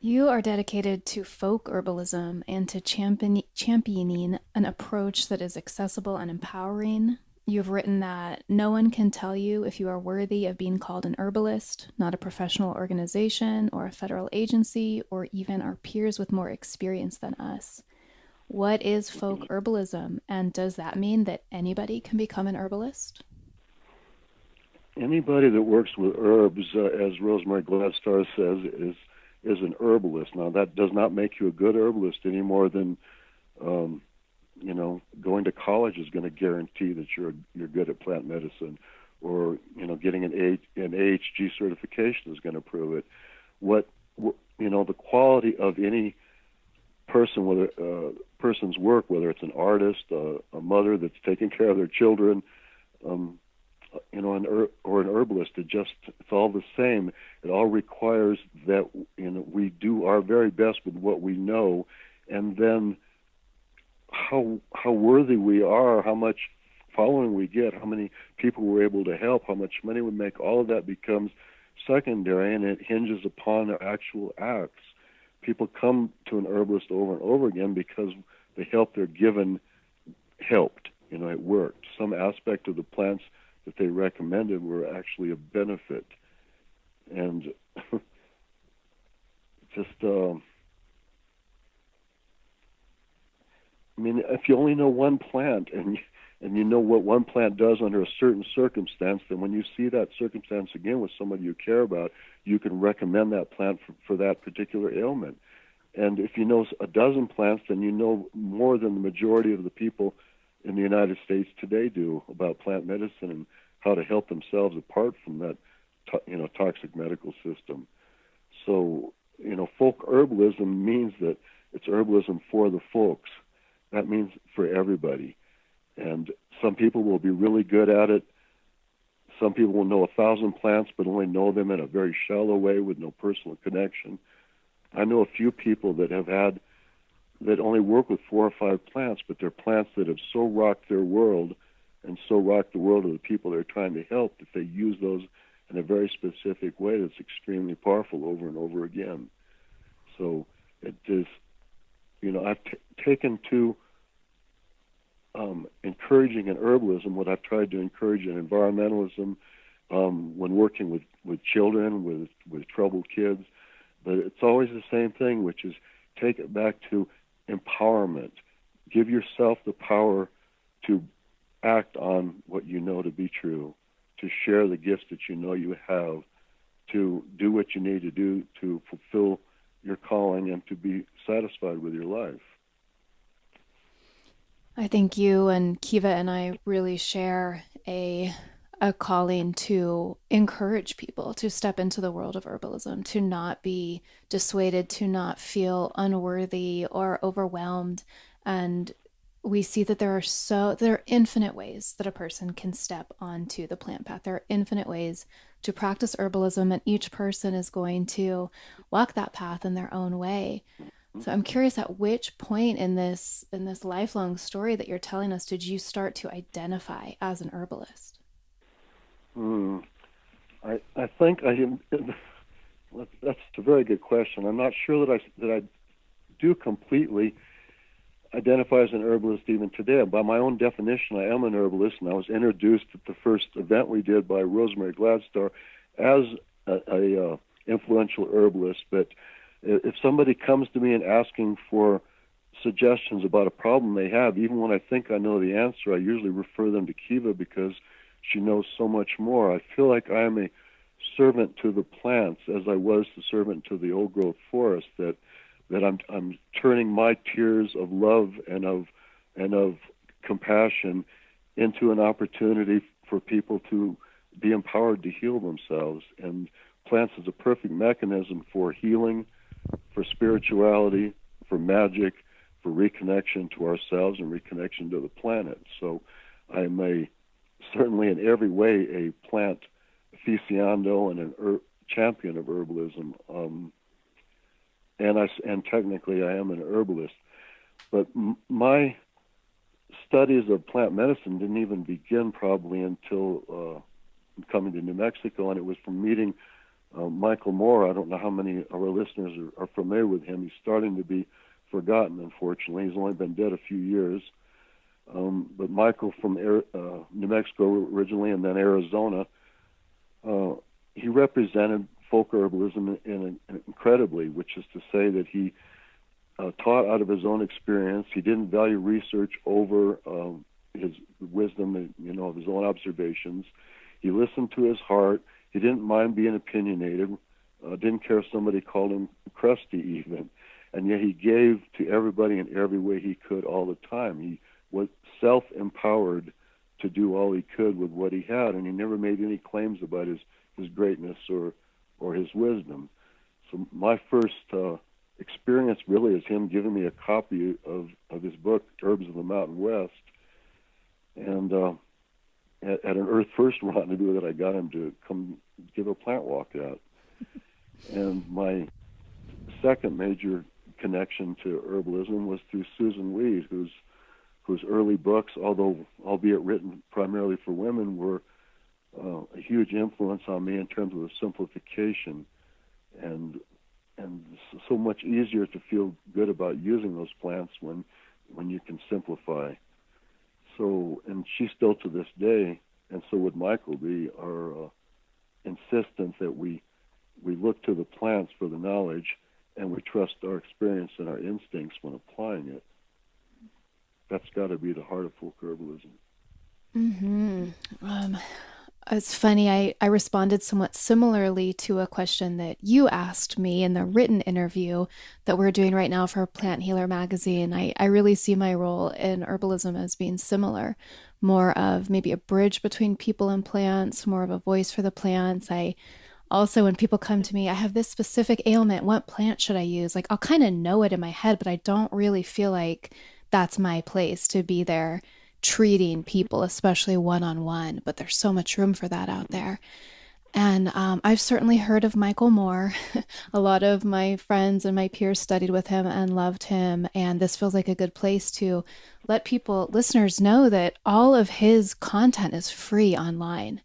You are dedicated to folk herbalism and to championing an approach that is accessible and empowering. You've written that no one can tell you if you are worthy of being called an herbalist, not a professional organization or a federal agency, or even our peers with more experience than us. What is folk herbalism, and does that mean that anybody can become an herbalist? Anybody that works with herbs, as Rosemary Gladstar says, is an herbalist. Now, that does not make you a good herbalist any more than going to college is going to guarantee that you're good at plant medicine, or getting an AHG certification is going to prove it. The quality of any person, person's work, whether it's an artist, a mother that's taking care of their children, or an herbalist, it's all the same. It all requires that we do our very best with what we know, and then how worthy we are, how much following we get, how many people we're able to help, how much money we make, all of that becomes secondary, and it hinges upon our actual acts. People come to an herbalist over and over again because the help they're given helped. It worked. Some aspect of the plants that they recommended were actually of benefit. And if you only know one plant and you know what one plant does under a certain circumstance, then when you see that circumstance again with somebody you care about, you can recommend that plant for that particular ailment. And if you know a dozen plants, then you know more than the majority of the people in the United States today do about plant medicine and how to help themselves apart from that, toxic medical system. So, folk herbalism means that it's herbalism for the folks. That means for everybody. And some people will be really good at it. Some people will know 1,000 plants, but only know them in a very shallow way with no personal connection. I know a few people that only work with 4 or 5 plants, but they're plants that have so rocked their world and so rocked the world of the people they're trying to help that they use those in a very specific way that's extremely powerful over and over again. So it is, I've taken to encouraging in herbalism what I've tried to encourage in environmentalism when working with children, with troubled kids. But it's always the same thing, which is take it back to empowerment. Give yourself the power to act on what you know to be true, to share the gifts that you know you have, to do what you need to do to fulfill your calling and to be satisfied with your life. I think you and Kiva and I really share a calling to encourage people to step into the world of herbalism, to not be dissuaded, to not feel unworthy or overwhelmed. And we see that there are infinite ways that a person can step onto the plant path. There are infinite ways to practice herbalism, and each person is going to walk that path in their own way. So I'm curious, at which point in this lifelong story that you're telling us did you start to identify as an herbalist? I think that's a very good question. I'm not sure that I do completely identify as an herbalist even today. By my own definition, I am an herbalist, and I was introduced at the first event we did by Rosemary Gladstar as a influential herbalist. But if somebody comes to me and asking for suggestions about a problem they have, even when I think I know the answer, I usually refer them to Kiva because she knows so much more. I feel like I am a servant to the plants as I was the servant to the old growth forest, that I'm turning my tears of love and of compassion into an opportunity for people to be empowered to heal themselves. And plants is a perfect mechanism for healing, for spirituality, for magic, for reconnection to ourselves and reconnection to the planet. So I'm certainly in every way a plant aficionado and a champion of herbalism. And technically I am an herbalist. But my studies of plant medicine didn't even begin probably until coming to New Mexico, and it was from meeting Michael Moore. I don't know how many of our listeners are familiar with him. He's starting to be forgotten, unfortunately. He's only been dead a few years. But Michael from New Mexico originally, and then Arizona, he represented folk herbalism incredibly, which is to say that he taught out of his own experience. He didn't value research over his wisdom, of his own observations. He listened to his heart. He didn't mind being opinionated. Didn't care if somebody called him crusty even. And yet he gave to everybody in every way he could all the time. He was self-empowered to do all he could with what he had, and he never made any claims about his greatness or his wisdom. So my first experience really is him giving me a copy of his book, Herbs of the Mountain West, and at an Earth First rendezvous that I got him to come give a plant walk at. And my second major connection to herbalism was through Susan Weed, whose early books, albeit written primarily for women, were a huge influence on me in terms of the simplification, and so much easier to feel good about using those plants when you can simplify. So, and she still to this day, and so would Michael be, are insistent that we look to the plants for the knowledge, and we trust our experience and our instincts when applying it. That's got to be the heart of folk herbalism. Mm-hmm. It's funny, I responded somewhat similarly to a question that you asked me in the written interview that we're doing right now for Plant Healer magazine. I really see my role in herbalism as being similar, more of maybe a bridge between people and plants, more of a voice for the plants. I also, when people come to me, I have this specific ailment, what plant should I use? Like, I'll kind of know it in my head, but I don't really feel like that's my place to be there treating people, especially one-on-one, but there's so much room for that out there. And I've certainly heard of Michael Moore. A lot of my friends and my peers studied with him and loved him, and this feels like a good place to let listeners know that all of his content is free online.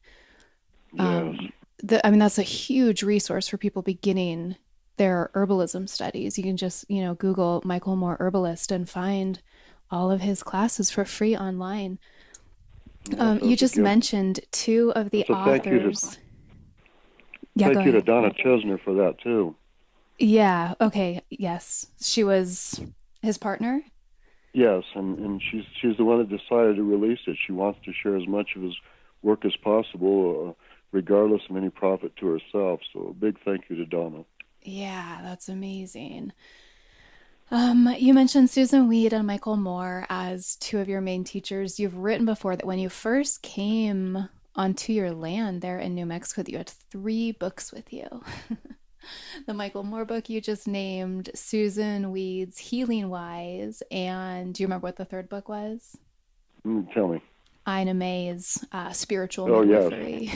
Yes. That's a huge resource for people beginning their herbalism studies. You can just, Google Michael Moore herbalist and find all of his classes for free online. You just mentioned two of the authors. Thank you to Donna Chesner for that too. Yeah. Okay. Yes, she was his partner. Yes, and she's the one that decided to release it. She wants to share as much of his work as possible, regardless of any profit to herself. So a big thank you to Donna. Yeah, that's amazing. You mentioned Susan Weed and Michael Moore as two of your main teachers. You've written before that when you first came onto your land there in New Mexico, that you had three books with you. The Michael Moore book you just named, Susan Weed's Healing Wise, and do you remember what the third book was? Tell me. Ina May's Spiritual Oh, yes. Midwifery,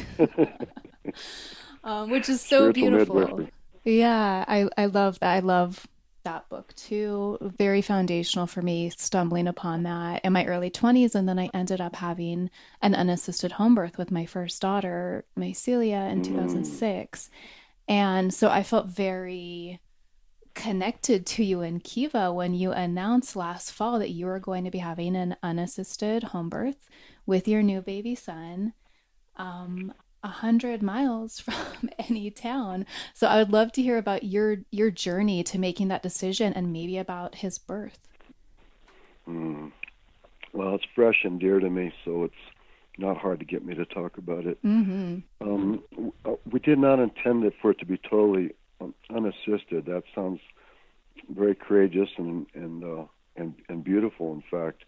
which is so Spiritual beautiful. midwifery. Yeah, I love that. I love that book too. Very foundational for me, stumbling upon that in my early 20s. And then I ended up having an unassisted home birth with my first daughter, Mycelia, in Mm. 2006. And so I felt very connected to you and Kiva when you announced last fall that you were going to be having an unassisted home birth with your new baby son, 100 miles from any town. So I would love to hear about your journey to making that decision and maybe about his birth. Mm. Well, it's fresh and dear to me, so it's not hard to get me to talk about it. Mm-hmm. We did not intend it for it to be totally unassisted. That sounds very courageous and beautiful, in fact.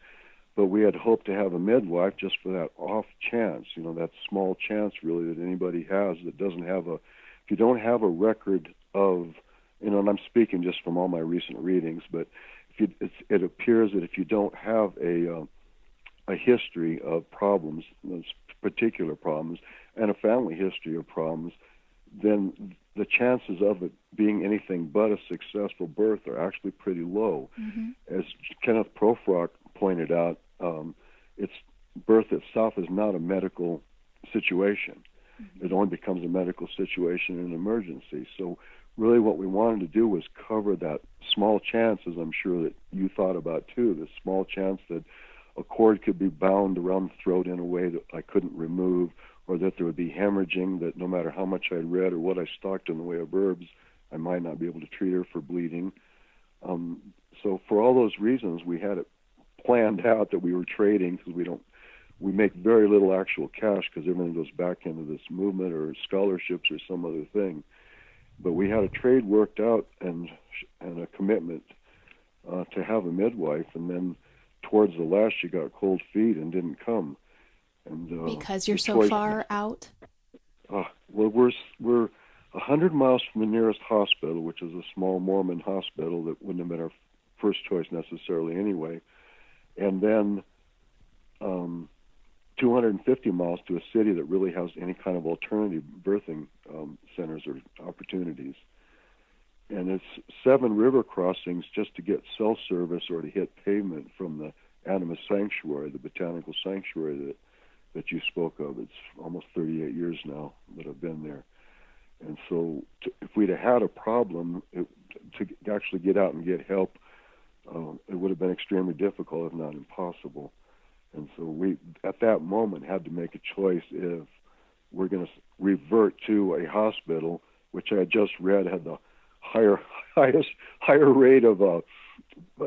But we had hoped to have a midwife just for that off chance, that small chance really that anybody has that doesn't have if you don't have a record of, and I'm speaking just from all my recent readings, but it appears that if you don't have a history of problems, those particular problems, and a family history of problems, then the chances of it being anything but a successful birth are actually pretty low. Mm-hmm. As Kenneth Profrock pointed out, it's birth itself is not a medical situation. Mm-hmm. It only becomes a medical situation in an emergency. So really what we wanted to do was cover that small chance, as I'm sure that you thought about too, the small chance that a cord could be bound around the throat in a way that I couldn't remove, or that there would be hemorrhaging, that no matter how much I'd read or what I stocked in the way of herbs, I might not be able to treat her for bleeding. So for all those reasons, we had it planned out that we were trading, because we make very little actual cash because everything goes back into this movement or scholarships or some other thing. But we had a trade worked out and a commitment to have a midwife, and then towards the last she got cold feet and didn't come. And Because you're so far out? Well, we're 100 miles from the nearest hospital, which is a small Mormon hospital that wouldn't have been our first choice necessarily anyway. And then 250 miles to a city that really has any kind of alternative birthing centers or opportunities. And it's 7 river crossings just to get cell service or to hit pavement from the Animas Sanctuary, the botanical sanctuary that you spoke of. It's almost 38 years now that I've been there. And so if we'd have had a problem to actually get out and get help, it would have been extremely difficult, if not impossible. And so we, at that moment, had to make a choice if we're going to revert to a hospital, which I had just read had the higher rate of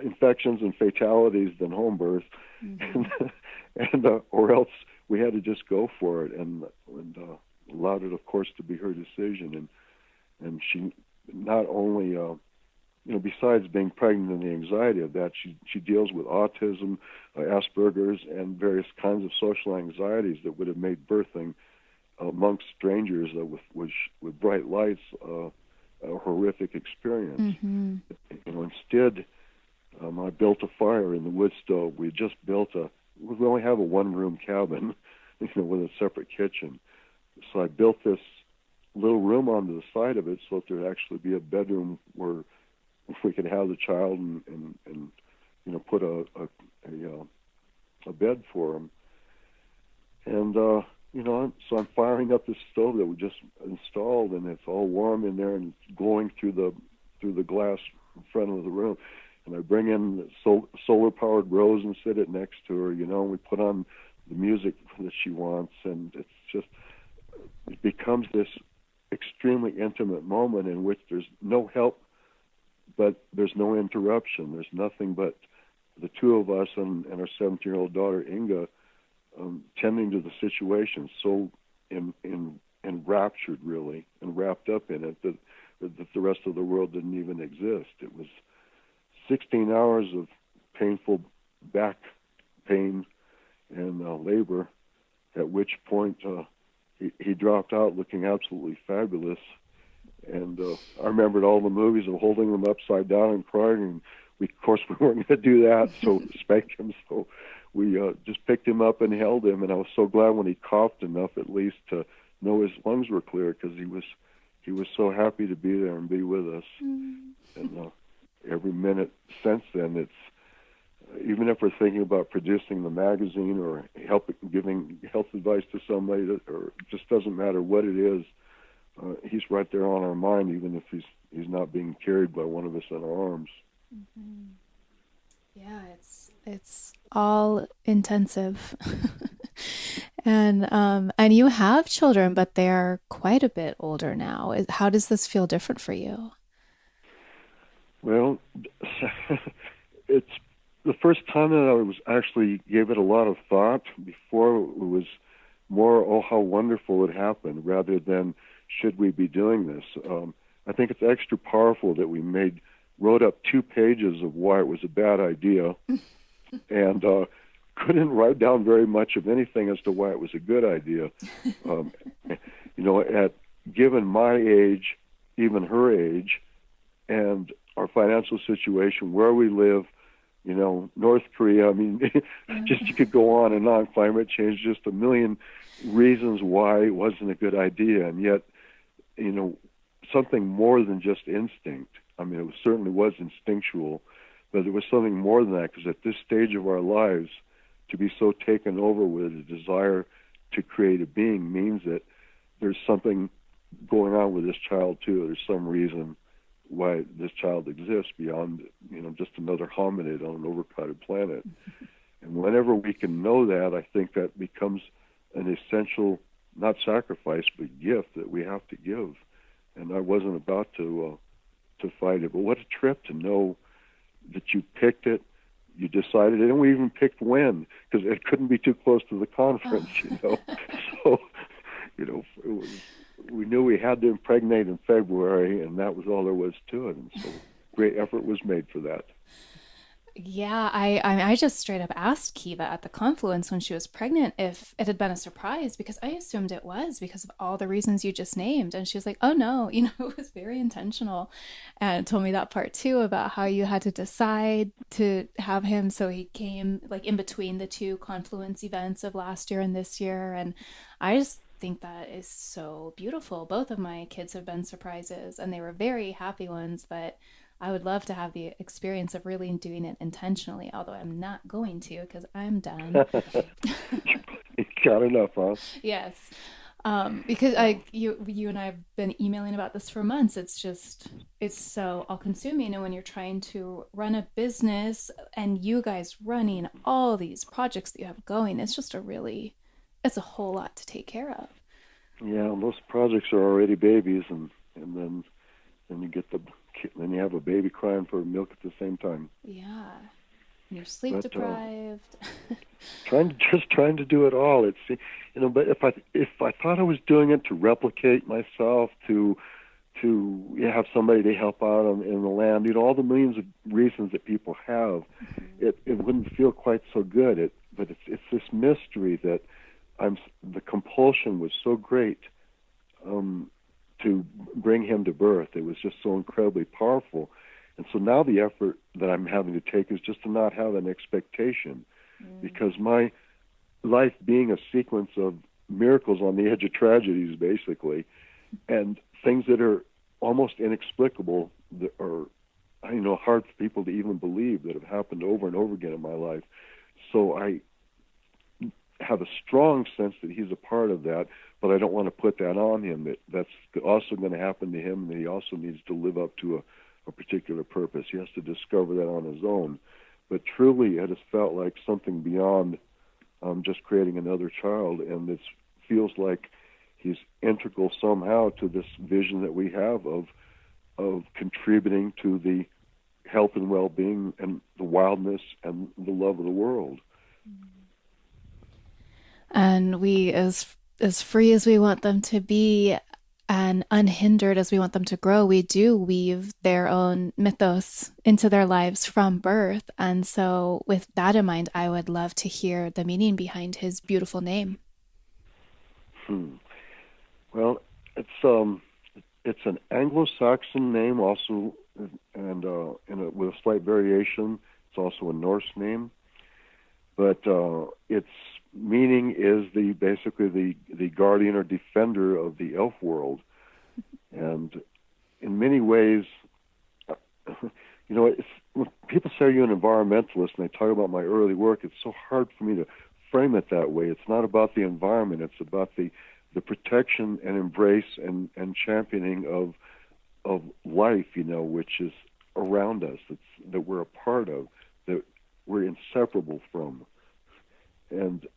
infections and fatalities than home birth, mm-hmm. and or else we had to just go for it, and allowed it, of course, to be her decision. And she not only besides being pregnant and the anxiety of that, she deals with autism, Asperger's, and various kinds of social anxieties that would have made birthing amongst strangers with bright lights a horrific experience. Mm-hmm. Instead, I built a fire in the wood stove. We just built we only have a one-room cabin, with a separate kitchen. So I built this little room onto the side of it so that there'd actually be a bedroom where we could have the child and put a bed for him. And so I'm firing up this stove that we just installed, and it's all warm in there and glowing through the glass in front of the room. And I bring in solar-powered Rose and sit it next to her, and we put on the music that she wants, and it becomes this extremely intimate moment in which there's no help, but there's no interruption. There's nothing but the two of us and our 17-year-old daughter, Inga, tending to the situation, so enraptured, really, and wrapped up in it, that that the rest of the world didn't even exist. It was 16 hours of painful back pain and labor, at which point he dropped out looking absolutely fabulous. And I remembered all the movies of holding him upside down and crying, and of course we weren't going to do that, so spank him. So we just picked him up and held him, and I was so glad when he coughed enough at least to know his lungs were clear, because he was so happy to be there and be with us. And every minute since then, it's even if we're thinking about producing the magazine or giving health advice to somebody, or it just doesn't matter what it is, he's right there on our mind, even if he's not being carried by one of us in our arms. Mm-hmm. Yeah, it's all intensive. And you have children, but they're quite a bit older now. How does this feel different for you? Well, it's the first time that I was actually gave it a lot of thought. Before, it was more, oh, how wonderful it happened, rather than should we be doing this. I think it's extra powerful that we wrote up 2 pages of why it was a bad idea, and couldn't write down very much of anything as to why it was a good idea. Given my age, even her age, and our financial situation, where we live, North Korea, I mean, just you could go on and on, climate change, just a million reasons why it wasn't a good idea. And yet, something more than just instinct. I mean, it certainly was instinctual, but there was something more than that, because at this stage of our lives, to be so taken over with a desire to create a being means that there's something going on with this child too. There's some reason why this child exists beyond, just another hominid on an overcrowded planet. And whenever we can know that, I think that becomes an essential, not sacrifice, but gift that we have to give. And I wasn't about to fight it, but what a trip to know that you picked it, you decided it, and we even picked when, because it couldn't be too close to the conference, So, we knew we had to impregnate in February, and that was all there was to it. And so great effort was made for that. Yeah, I just straight up asked Kiva at the confluence when she was pregnant if it had been a surprise, because I assumed it was because of all the reasons you just named. And she was like, oh no, it was very intentional. And told me that part too, about how you had to decide to have him. So he came like in between the 2 confluence events of last year and this year. And I just think that is so beautiful. Both of my kids have been surprises, and they were very happy ones, but I would love to have the experience of really doing it intentionally, although I'm not going to, because I'm done. Got enough, huh? Yes. Because you and I have been emailing about this for months. It's so all consuming. And when you're trying to run a business and you guys running all these projects that you have going, it's a whole lot to take care of. Yeah, most projects are already babies, and then then you have a baby crying for milk at the same time. Yeah. And you're sleep deprived. trying to do it all. It's but if I thought I was doing it to replicate myself, to have somebody to help out in the land, all the millions of reasons that people have, it wouldn't feel quite so good. But it's this mystery that the compulsion was so great to bring him to birth. It was just so incredibly powerful. And so now the effort that I'm having to take is just to not have an expectation, because my life being a sequence of miracles on the edge of tragedies, basically, and things that are almost inexplicable, that are hard for people to even believe, that have happened over and over again in my life. So I have a strong sense that he's a part of that, but I don't want to put that on him, that's also going to happen to him, and that he also needs to live up to a particular purpose. He has to discover that on his own. But truly, it has felt like something beyond just creating another child, and it feels like he's integral somehow to this vision that we have of contributing to the health and well-being and the wildness and the love of the world. And we, as free as we want them to be, and unhindered as we want them to grow, we do weave their own mythos into their lives from birth. And so, with that in mind, I would love to hear the meaning behind his beautiful name. Well, it's an Anglo-Saxon name also, and with a slight variation. It's also a Norse name, but its meaning is basically the guardian or defender of the elf world, and in many ways, when people say you're an environmentalist and they talk about my early work, it's so hard for me to frame it that way. It's not about the environment; it's about the protection and embrace and championing of life, which is around us, that we're a part of, that we're inseparable from. And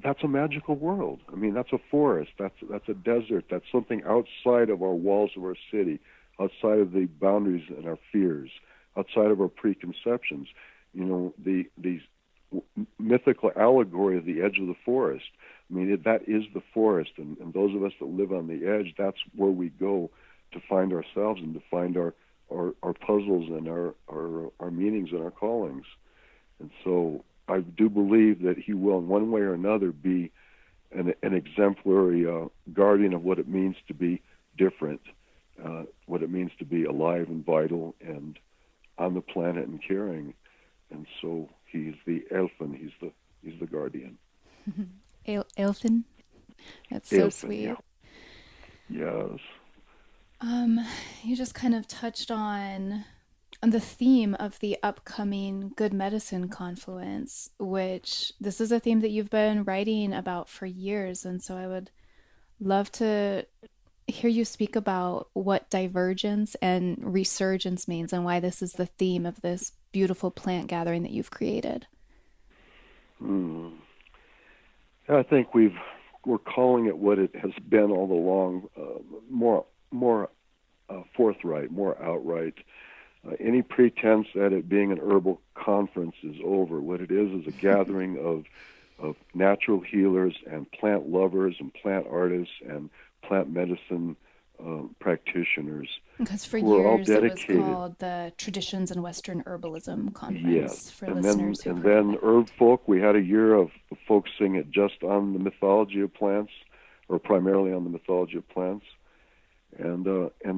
that's a magical world. I mean, that's a forest, that's a desert, that's something outside of our walls of our city, outside of the boundaries and our fears, outside of our preconceptions. The mythical allegory of the edge of the forest. I mean, that is the forest, and those of us that live on the edge, that's where we go to find ourselves and to find our puzzles and our meanings and our callings. And so I do believe that he will, in one way or another, be an exemplary guardian of what it means to be different, what it means to be alive and vital and on the planet and caring. And so he's the elfin. He's the guardian. Elfin? That's so Elfin, sweet. Yeah. Yes. You just kind of touched on the theme of the upcoming Good Medicine Confluence, which this is a theme that you've been writing about for years. And so I would love to hear you speak about what divergence and resurgence means and why this is the theme of this beautiful plant gathering that you've created. I think we're calling it what it has been all along, more forthright, more outright. Any pretense at it being an herbal conference is over. What it is a gathering of natural healers and plant lovers and plant artists and plant medicine practitioners. Because for who are all years it was dedicated. called the Traditions in Western Herbalism Conference Yes, for and listeners who've then heard of it. herb folk. We had a year of focusing it just on the mythology of plants, or primarily on the mythology of plants. And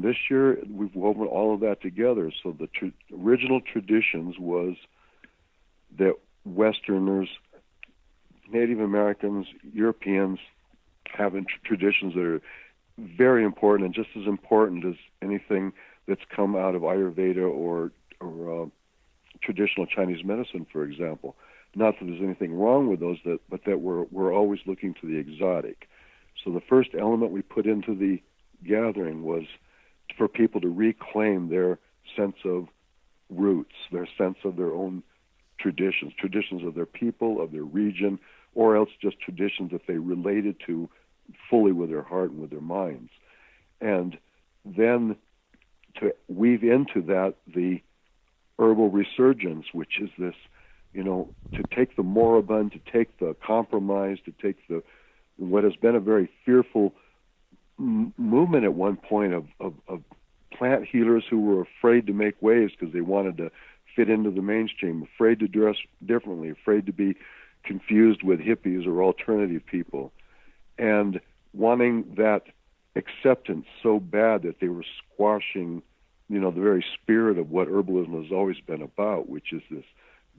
this year we've woven all of that together. So the original traditions was that Westerners, Native Americans, Europeans have traditions that are very important, and just as important as anything that's come out of Ayurveda or traditional Chinese medicine, for example. Not that there's anything wrong with those, but that we're always looking to the exotic. So the first element we put into the gathering was for people to reclaim their sense of roots, their sense of their own traditions of their people, of their region, or else just traditions that they related to fully with their heart and with their minds. And then to weave into that the herbal resurgence, which is this, to take the moribund, to take the compromise, to take what has been a very fearful movement at one point of plant healers who were afraid to make waves because they wanted to fit into the mainstream, afraid to dress differently, afraid to be confused with hippies or alternative people, and wanting that acceptance so bad that they were squashing, the very spirit of what herbalism has always been about, which is this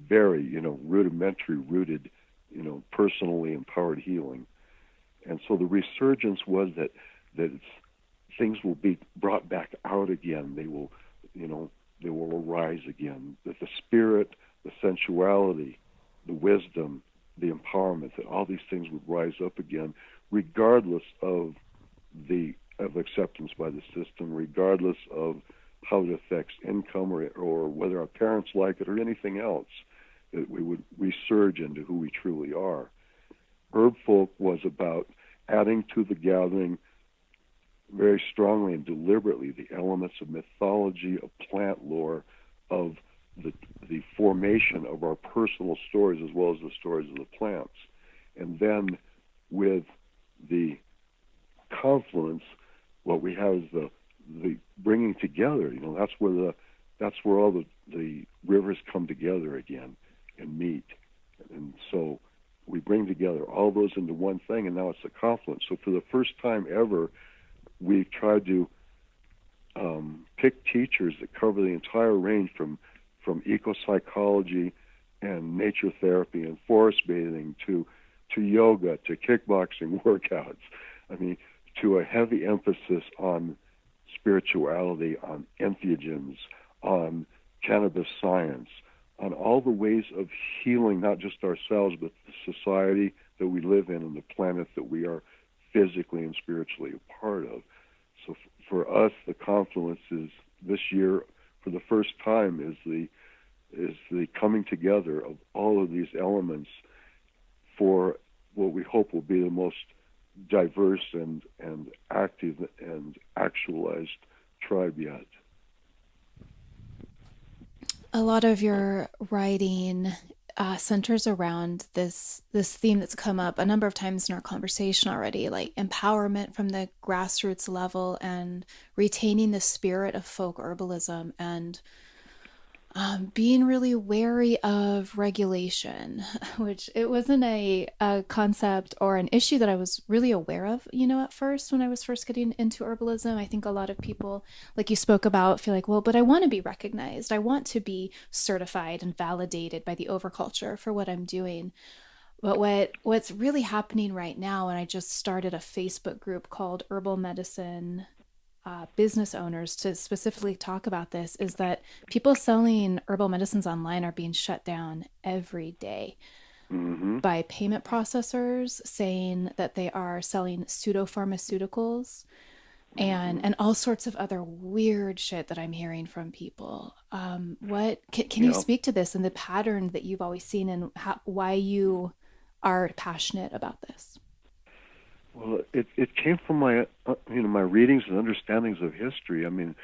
very, rudimentary rooted, personally empowered healing. And so the resurgence was that things will be brought back out again. They will, they will arise again. That the spirit, the sensuality, the wisdom, the empowerment, that all these things would rise up again, regardless of acceptance by the system, regardless of how it affects income or whether our parents like it or anything else, that we would resurge into who we truly are. Herb folk was about adding to the gathering very strongly and deliberately the elements of mythology, of plant lore, of the formation of our personal stories as well as the stories of the plants. And then with the confluence, what we have is the bringing together. That's where all the rivers come together again and meet. And so we bring together all those into one thing, and now it's a confluence. So for the first time ever, we've tried to pick teachers that cover the entire range from ecopsychology and nature therapy and forest bathing to yoga to kickboxing workouts. I mean, to a heavy emphasis on spirituality, on entheogens, on cannabis science, on all the ways of healing not just ourselves, but the society that we live in and the planet that we are physically and spiritually a part of. So for us, the confluence is this year, for the first time, is the coming together of all of these elements for what we hope will be the most diverse and active and actualized tribe yet. A lot of your writing centers around this theme that's come up a number of times in our conversation already, like empowerment from the grassroots level and retaining the spirit of folk herbalism, and being really wary of regulation, which it wasn't a concept or an issue that I was really aware of, at first when I was first getting into herbalism. I think a lot of people, like you spoke about, feel like, well, but I want to be recognized. I want to be certified and validated by the overculture for what I'm doing. But what's really happening right now, and I just started a Facebook group called Herbal Medicine business owners to specifically talk about this, is that people selling herbal medicines online are being shut down every day by payment processors saying that they are selling pseudopharmaceuticals and all sorts of other weird shit that I'm hearing from people. What can you speak to this and the pattern that you've always seen, and why you are passionate about this? Well, it came from my my readings and understandings of history. I mean,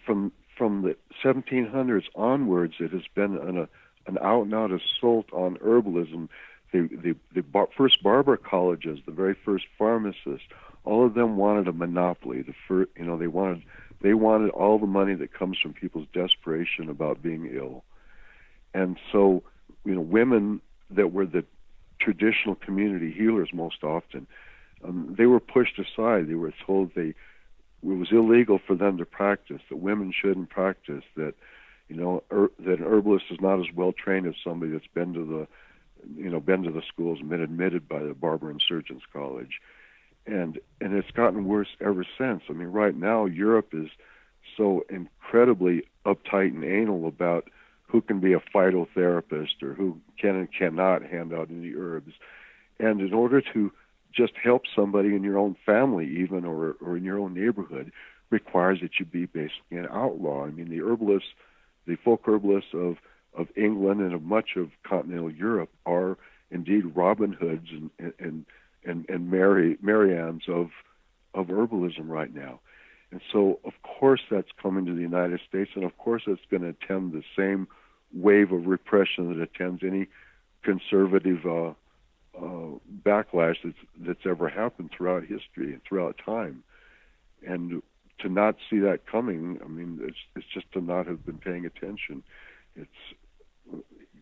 from the 1700s onwards, it has been an out and out assault on herbalism. The first barber colleges, the very first pharmacists, all of them wanted a monopoly. They wanted all the money that comes from people's desperation about being ill, and so women that were the traditional community healers most often, they were pushed aside. They were told it was illegal for them to practice, that women shouldn't practice, that that an herbalist is not as well trained as somebody that's been to the schools and been admitted by the Barber and Surgeons College, and it's gotten worse ever since. I mean, right now Europe is so incredibly uptight and anal about who can be a phytotherapist or who can and cannot hand out any herbs. And in order to just help somebody in your own family even, or in your own neighborhood, requires that you be basically an outlaw. I mean, the folk herbalists of England and of much of continental Europe are indeed Robin Hoods and Mariannes of herbalism right now. And so, of course, that's coming to the United States, and of course it's going to attend the same wave of repression that attends any conservative backlash that's ever happened throughout history and throughout time. And to not see that coming, I mean, it's just to not have been paying attention. It's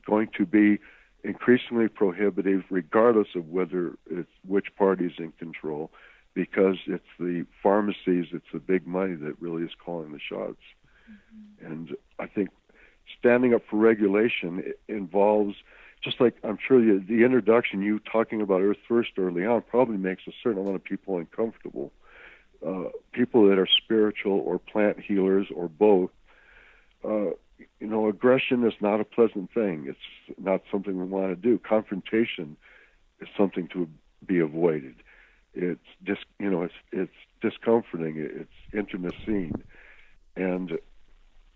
going to be increasingly prohibitive, regardless of which party is in control, because it's the pharmacies, it's the big money that really is calling the shots. And I think standing up for regulation involves, just like I'm sure the introduction, you talking about Earth First early on, probably makes a certain amount of people uncomfortable. People that are spiritual or plant healers or both, aggression is not a pleasant thing. It's not something we want to do. Confrontation is something to be avoided. It's it's discomforting. It's internecine, and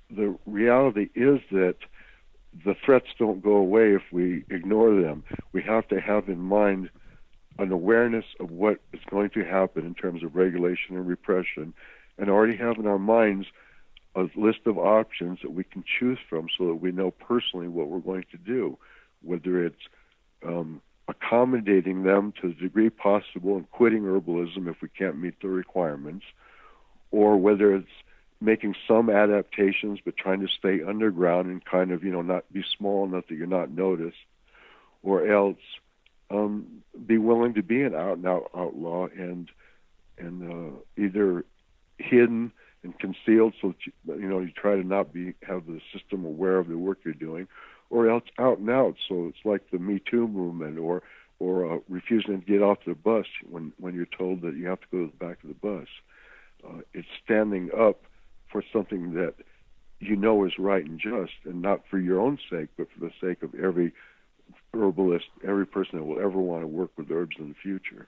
the reality is that the threats don't go away if we ignore them. We have to have in mind an awareness of what is going to happen in terms of regulation and repression, and already have in our minds a list of options that we can choose from so that we know personally what we're going to do, whether it's accommodating them to the degree possible and quitting herbalism if we can't meet the requirements, or whether it's making some adaptations but trying to stay underground and kind of, not be small enough that you're not noticed, or else be willing to be an out-and-out outlaw and either hidden and concealed so that you try to not have the system aware of the work you're doing, or else out and out. So it's like the Me Too movement, or refusing to get off the bus when you're told that you have to go to the back of the bus. It's standing up for something that is right and just, and not for your own sake, but for the sake of every herbalist, every person that will ever want to work with herbs in the future.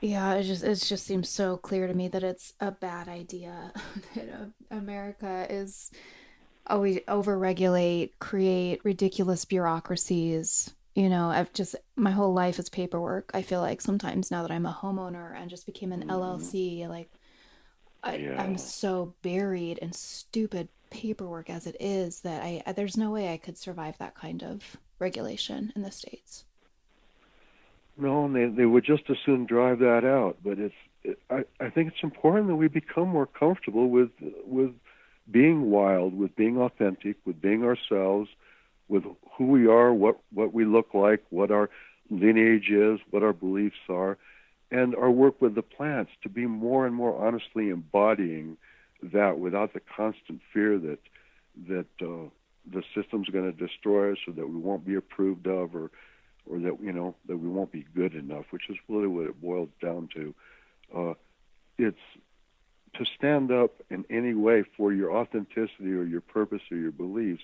Yeah, it just seems so clear to me that it's a bad idea that America is always overregulate, create ridiculous bureaucracies. I've just my whole life is paperwork. I feel like sometimes now that I'm a homeowner and just became an LLC, like I'm Yeah. so buried in stupid paperwork as it is that there's no way I could survive that kind of regulation in the States. No, and they would just as soon drive that out. But I think it's important that we become more comfortable with being wild, with being authentic, with being ourselves, with who we are, what we look like, what our lineage is, what our beliefs are, and our work with the plants, to be more and more honestly embodying that without the constant fear that the system's going to destroy us, or that we won't be approved of, or that that we won't be good enough, which is really what it boils down to. It's to stand up in any way for your authenticity or your purpose or your beliefs.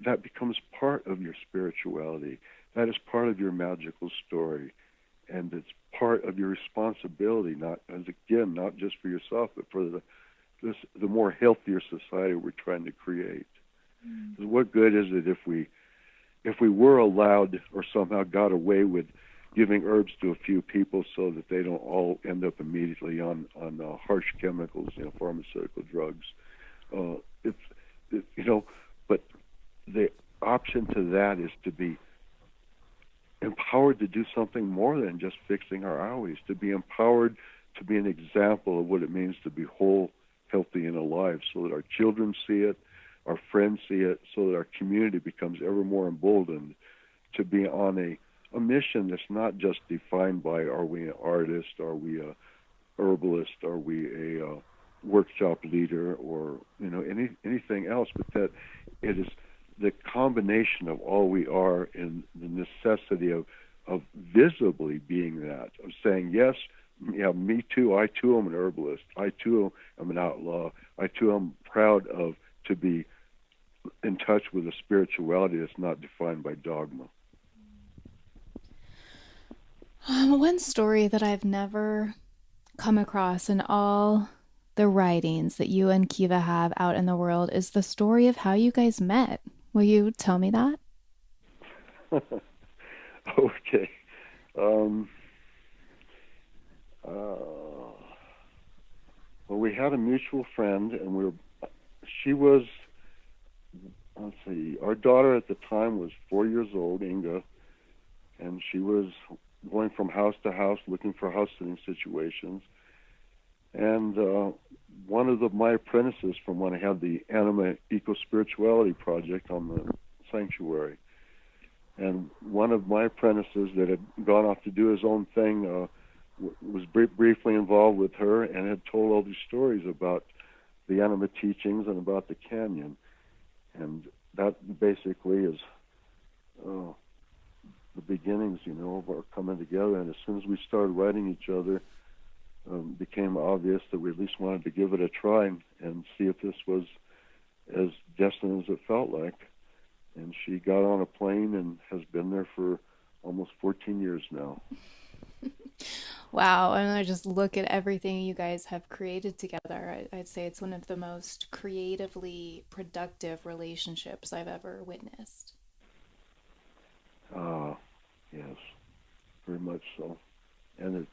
That becomes part of your spirituality. That is part of your magical story, and it's part of your responsibility. Not just for yourself, but for the more healthier society we're trying to create. Mm. What good is it if we were allowed or somehow got away with giving herbs to a few people so that they don't all end up immediately on harsh chemicals, pharmaceutical drugs? But the option to that is to be empowered to do something more than just fixing our owies, to be empowered to be an example of what it means to be whole, healthy, and alive, so that our children see it, our friends see it, so that our community becomes ever more emboldened to be on a mission that's not just defined by, are we an artist, are we a herbalist, are we a workshop leader, or anything else, but that it is the combination of all we are, and the necessity of visibly being that, of saying, yes, yeah, me too, I too am an herbalist, I too am an outlaw, I too am proud to be in touch with a spirituality that's not defined by dogma. One story that I've never come across in all the writings that you and Kiva have out in the world is the story of how you guys met. Will you tell me that? Okay. Well, we had a mutual friend, and she was, let's see, our daughter at the time was 4 years old, Inga, and she was going from house to house looking for house-sitting situations. And one of my apprentices from when I had the Anima Eco-Spirituality Project on the sanctuary, and one of my apprentices that had gone off to do his own thing was briefly involved with her and had told all these stories about the Anima teachings and about the canyon. And that basically is the beginnings, of our coming together. And as soon as we started writing each other, became obvious that we at least wanted to give it a try and see if this was as destined as it felt like. And she got on a plane and has been there for almost 14 years now. Wow. And I just look at everything you guys have created together. I'd say it's one of the most creatively productive relationships I've ever witnessed. Yes, very much so. And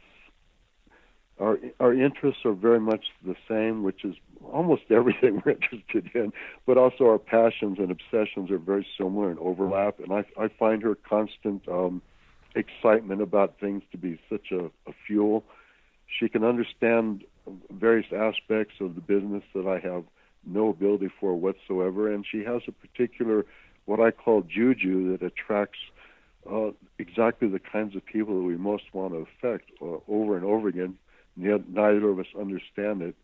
our interests are very much the same, which is almost everything we're interested in, but also our passions and obsessions are very similar and overlap. And I find her constant excitement about things to be such a fuel. She can understand various aspects of the business that I have no ability for whatsoever, and she has a particular, what I call juju, that attracts exactly the kinds of people that we most want to affect over and over again. Yet neither of us understand it.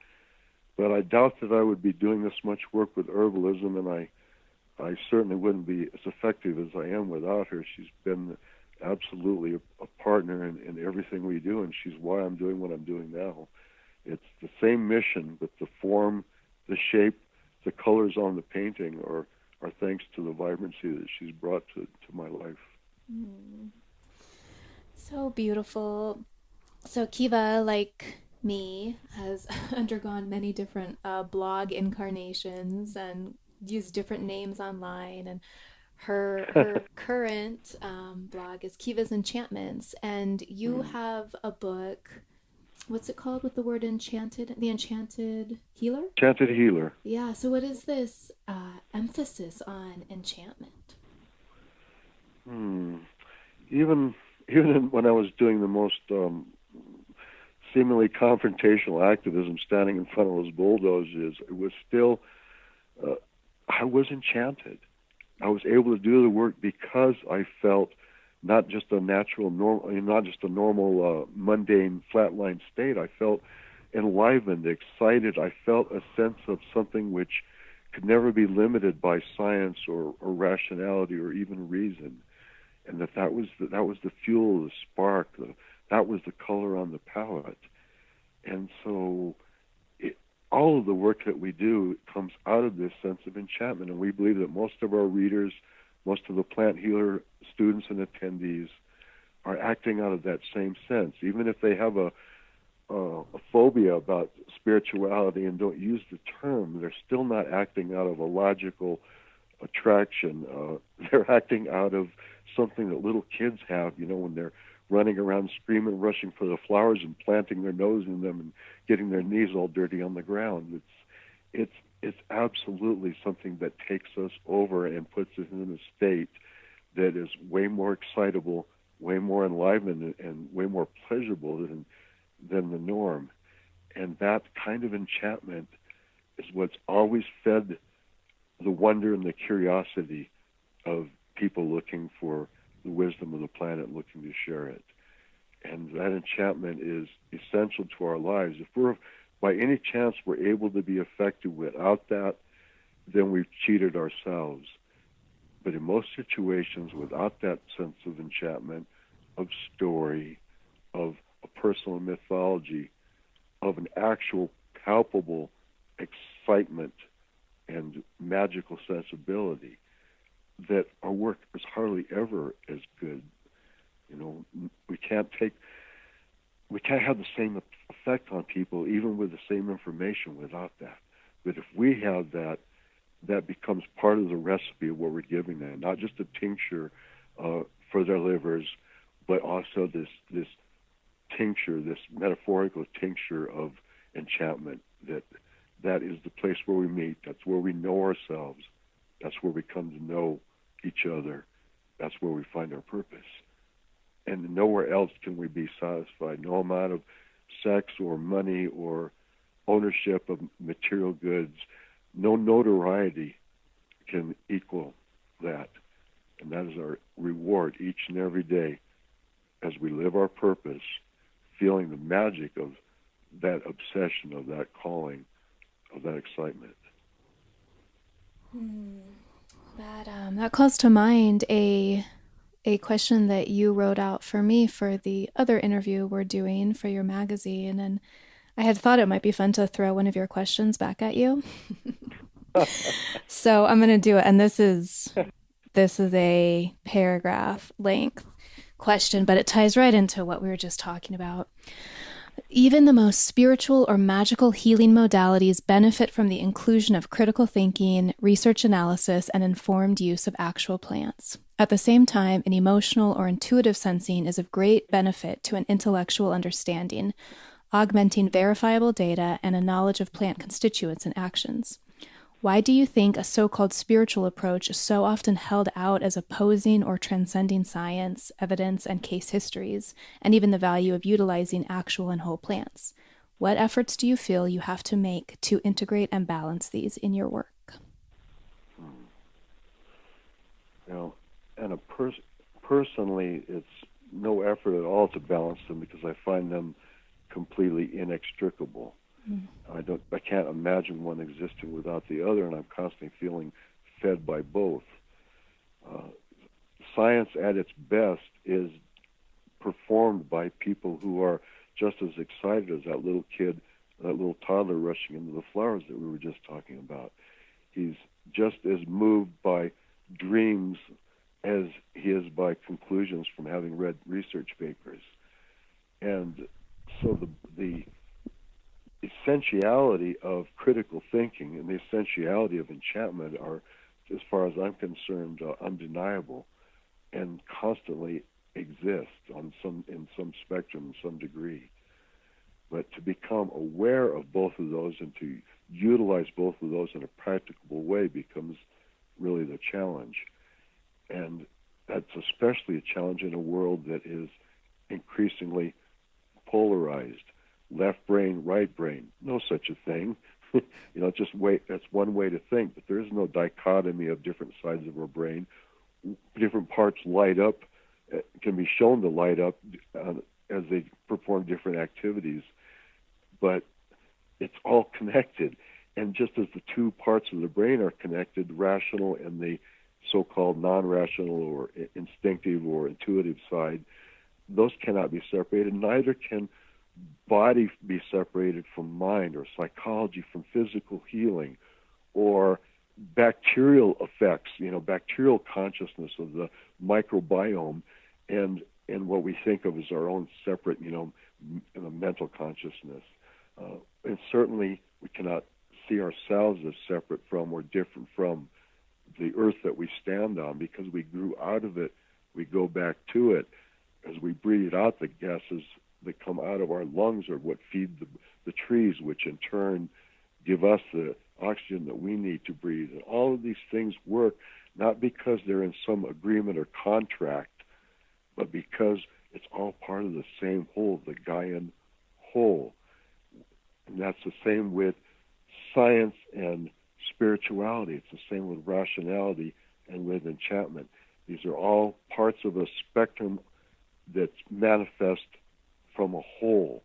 But I doubt that I would be doing this much work with herbalism, and I certainly wouldn't be as effective as I am without her. She's been absolutely a partner in everything we do, and she's why I'm doing what I'm doing now. It's the same mission, but the form, the shape, the colors on the painting are thanks to the vibrancy that she's brought to my life. So beautiful. So Kiva, like me, has undergone many different blog incarnations and used different names online. And her current blog is Kiva's Enchantments. And you have a book. What's it called with the word enchanted? The Enchanted Healer? Enchanted Healer. Yeah. So what is this emphasis on enchantment? Even when I was doing the most seemingly confrontational activism, standing in front of those bulldozers, it was still I was enchanted. I was able to do the work because I felt not just a normal mundane flatline state. I felt enlivened, excited. I felt a sense of something which could never be limited by science or rationality or even reason, and that was the fuel, the spark, that was the color on the palette. And so all of the work that we do comes out of this sense of enchantment, and we believe that most of our readers, most of the plant healer students and attendees are acting out of that same sense. Even if they have a phobia about spirituality and don't use the term, they're still not acting out of a logical attraction. They're acting out of something that little kids have, when they're running around screaming, rushing for the flowers and planting their nose in them and getting their knees all dirty on the ground. It's absolutely something that takes us over and puts us in a state that is way more excitable, way more enlivened, and way more pleasurable than the norm. And that kind of enchantment is what's always fed the wonder and the curiosity of people looking for the wisdom of the planet, looking to share it. And that enchantment is essential to our lives. If we're, by any chance, we're able to be effective without that, then we've cheated ourselves. But in most situations, without that sense of enchantment, of story, of a personal mythology, of an actual palpable excitement and magical sensibility, that our work is hardly ever as good. We can't have the same effect on people, even with the same information, without that. But if we have that, that becomes part of the recipe of what we're giving them. Not just a tincture for their livers, but also this tincture, this metaphorical tincture of enchantment. That is the place where we meet. That's where we know ourselves. That's where we come to know each other. That's where we find our purpose. And nowhere else can we be satisfied. No amount of sex or money or ownership of material goods, no notoriety can equal that. And that is our reward each and every day as we live our purpose, feeling the magic of that obsession, of that calling, of that excitement. That calls to mind a question that you wrote out for me for the other interview we're doing for your magazine, and I had thought it might be fun to throw one of your questions back at you. So I'm going to do it, and this is a paragraph length question, but it ties right into what we were just talking about. Even the most spiritual or magical healing modalities benefit from the inclusion of critical thinking, research analysis, and informed use of actual plants. At the same time, an emotional or intuitive sensing is of great benefit to an intellectual understanding. augmenting verifiable data and a knowledge of plant constituents and actions. Why do you think a so-called spiritual approach is so often held out as opposing or transcending science, evidence, and case histories, and even the value of utilizing actual and whole plants? What efforts do you feel you have to make to integrate and balance these in your work? And personally, it's no effort at all to balance them because I find them completely inextricable. I can't imagine one existing without the other, and I'm constantly feeling fed by both. Science at its best is performed by people who are just as excited as that little kid, that little toddler rushing into the flowers that we were just talking about. He's just as moved by dreams as he is by conclusions from having read research papers. And so the essentiality of critical thinking and the essentiality of enchantment are, as far as I'm concerned, undeniable and constantly exist in some spectrum, in some degree. But to become aware of both of those and to utilize both of those in a practicable way becomes really the challenge. And that's especially a challenge in a world that is increasingly polarized. Left brain, right brain. No such a thing. That's one way to think, but there is no dichotomy of different sides of our brain. Different parts light up, can be shown to light up as they perform different activities, but it's all connected. And just as the two parts of the brain are connected, the rational and the so-called non-rational or instinctive or intuitive side, those cannot be separated. Neither can body be separated from mind, or psychology from physical healing, or bacterial effects, bacterial consciousness of the microbiome and what we think of as our own separate, mental consciousness. And certainly we cannot see ourselves as separate from or different from the earth that we stand on, because we grew out of it, we go back to it. As we breathe out, the gases that come out of our lungs are what feed the trees, which in turn give us the oxygen that we need to breathe. And all of these things work not because they're in some agreement or contract, but because it's all part of the same whole, the Gaian whole. And that's the same with science and spirituality. It's the same with rationality and with enchantment. These are all parts of a spectrum that's manifest from a whole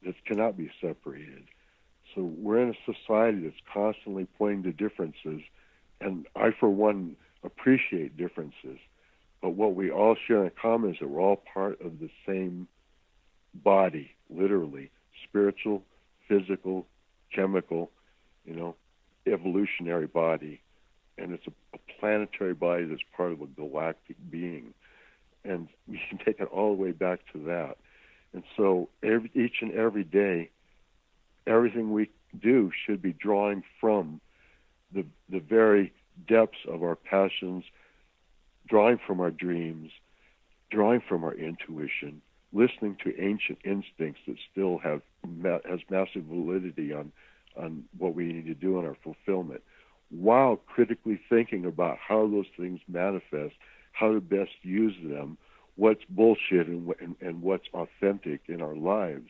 that cannot be separated. So we're in a society that's constantly pointing to differences, and I, for one, appreciate differences. But what we all share in common is that we're all part of the same body, literally, spiritual, physical, chemical, evolutionary body. And it's a planetary body that's part of a galactic being. And we can take it all the way back to that. And so each and every day, everything we do should be drawing from the very depths of our passions, drawing from our dreams, drawing from our intuition, listening to ancient instincts that still has massive validity on what we need to do in our fulfillment, while critically thinking about how those things manifest, how to best use them, what's bullshit and what's authentic in our lives.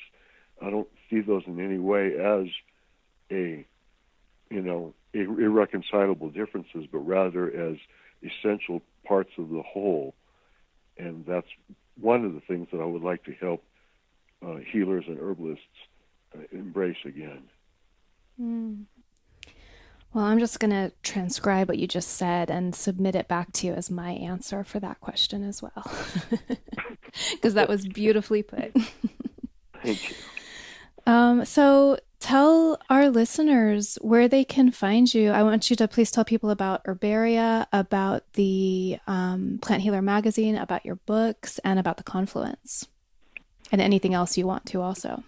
I don't see those in any way as irreconcilable differences, but rather as essential parts of the whole. And that's one of the things that I would like to help healers and herbalists embrace again. Well, I'm just going to transcribe what you just said and submit it back to you as my answer for that question as well, because that was beautifully put. Thank you. So tell our listeners where they can find you. I want you to please tell people about Herbaria, about the Plant Healer magazine, about your books, and about the Confluence, and anything else you want to also.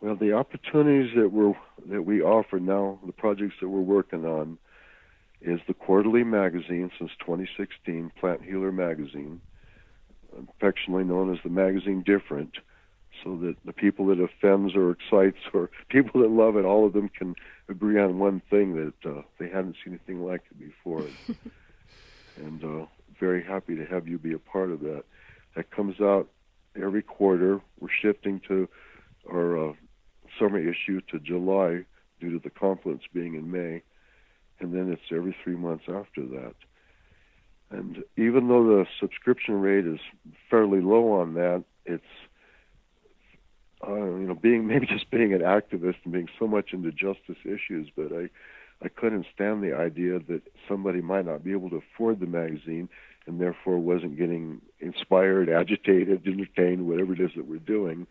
Well, the opportunities that we offer now, the projects that we're working on, is the quarterly magazine since 2016, Plant Healer magazine. affectionately known as the magazine Different, so that the people that offends or excites or people that love it, all of them can agree on one thing, that they hadn't seen anything like it before. And very happy to have you be a part of that. That comes out every quarter. We're shifting to our summer issue to July due to the conference being in May, and then it's every 3 months after that. And even though the subscription rate is fairly low on that, it's being an activist and being so much into justice issues, but I couldn't stand the idea that somebody might not be able to afford the magazine and therefore wasn't getting inspired, agitated, entertained, whatever it is that we're doing.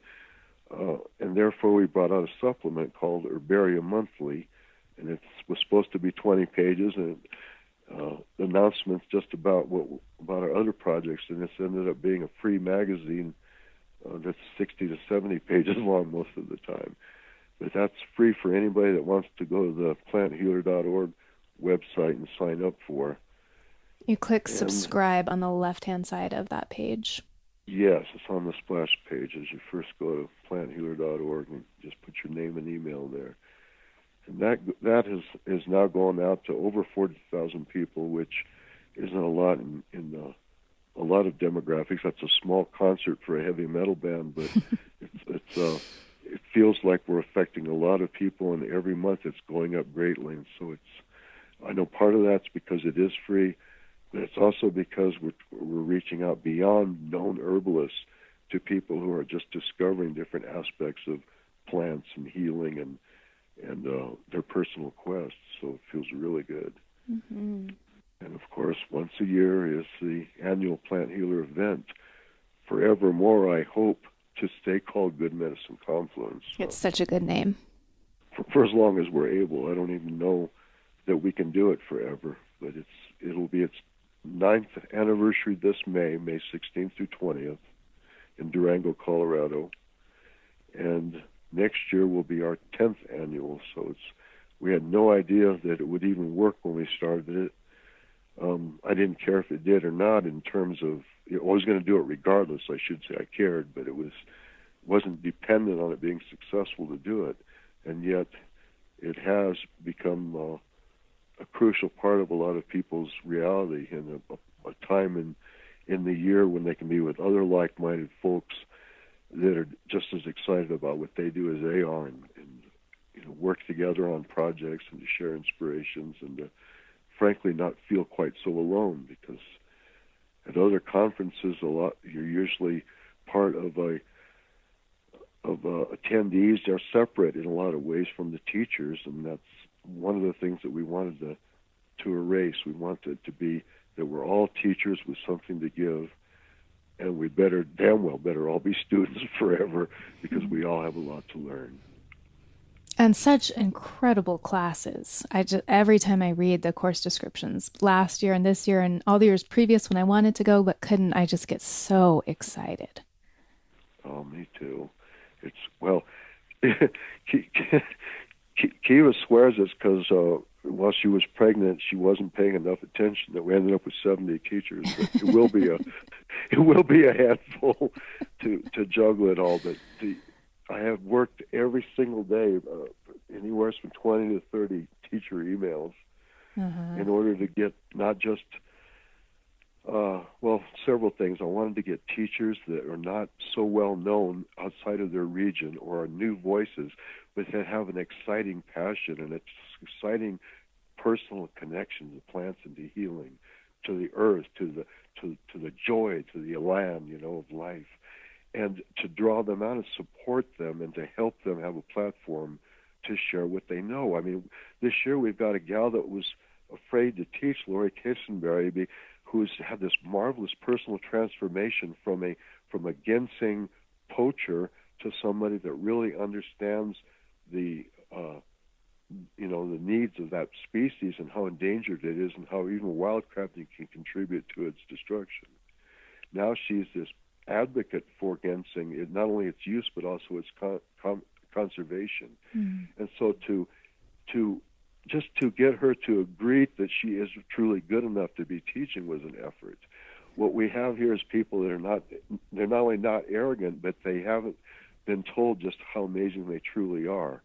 And therefore we brought out a supplement called Herbarium Monthly, and it was supposed to be 20 pages, and the announcements just about our other projects, and it's ended up being a free magazine that's 60 to 70 pages long most of the time. But that's free for anybody that wants to go to the planthealer.org website and sign up for. You click subscribe on the left-hand side of that page. Yes, it's on the splash page as you first go to planthealer.org and just put your name and email there. And that is now going out to over 40,000 people, which isn't a lot in a lot of demographics. That's a small concert for a heavy metal band, but it feels like we're affecting a lot of people, and every month it's going up greatly. And so I know part of that's because it is free, but it's also because we're reaching out beyond known herbalists to people who are just discovering different aspects of plants and healing and their personal quests. So it feels really good. Mm-hmm. And of course, once a year is the annual Plant Healer event. Forevermore, I hope to stay called Good Medicine Confluence. It's such a good name. For as long as we're able. I don't even know that we can do it forever, but it'll be its 9th anniversary this May 16th through 20th in Durango, Colorado. And next year will be our 10th annual, so we had no idea that it would even work when we started it. I didn't care if it did or not in terms of, I was going to do it regardless. I should say I cared, but it wasn't dependent on it being successful to do it. And yet it has become a crucial part of a lot of people's reality, and a time in the year when they can be with other like-minded folks that are just as excited about what they do as they are, and work together on projects and to share inspirations and to frankly not feel quite so alone, because at other conferences you're usually part of attendees. They're separate in a lot of ways from the teachers, and that's one of the things that we wanted to erase. We wanted it to be that we're all teachers with something to give, and we damn well better all be students forever, because we all have a lot to learn. And such incredible classes. Every time I read the course descriptions last year and this year and all the years previous when I wanted to go but couldn't, I just get so excited. Oh, me too. Kiva swears it's because while she was pregnant, she wasn't paying enough attention that we ended up with 70 teachers. But it will be a handful to juggle it all. But I have worked every single day, anywhere from 20 to 30 teacher emails in order to get not just, several things. I wanted to get teachers that are not so well known outside of their region or are new voices, but that have an exciting passion and an exciting personal connection to plants and to healing, to the earth, to the joy, to the elan, of life. And to draw them out and support them and to help them have a platform to share what they know. I mean, this year we've got a gal that was afraid to teach, Lori Kissenberry, who's had this marvelous personal transformation from a ginseng poacher to somebody that really understands the needs of that species and how endangered it is and how even wildcrafting can contribute to its destruction. Now she's this advocate for ginseng, not only its use but also its conservation. And so to get her to agree that she is truly good enough to be teaching was an effort. what we have here is people that they're not only not arrogant, but they haven't been told just how amazing they truly are.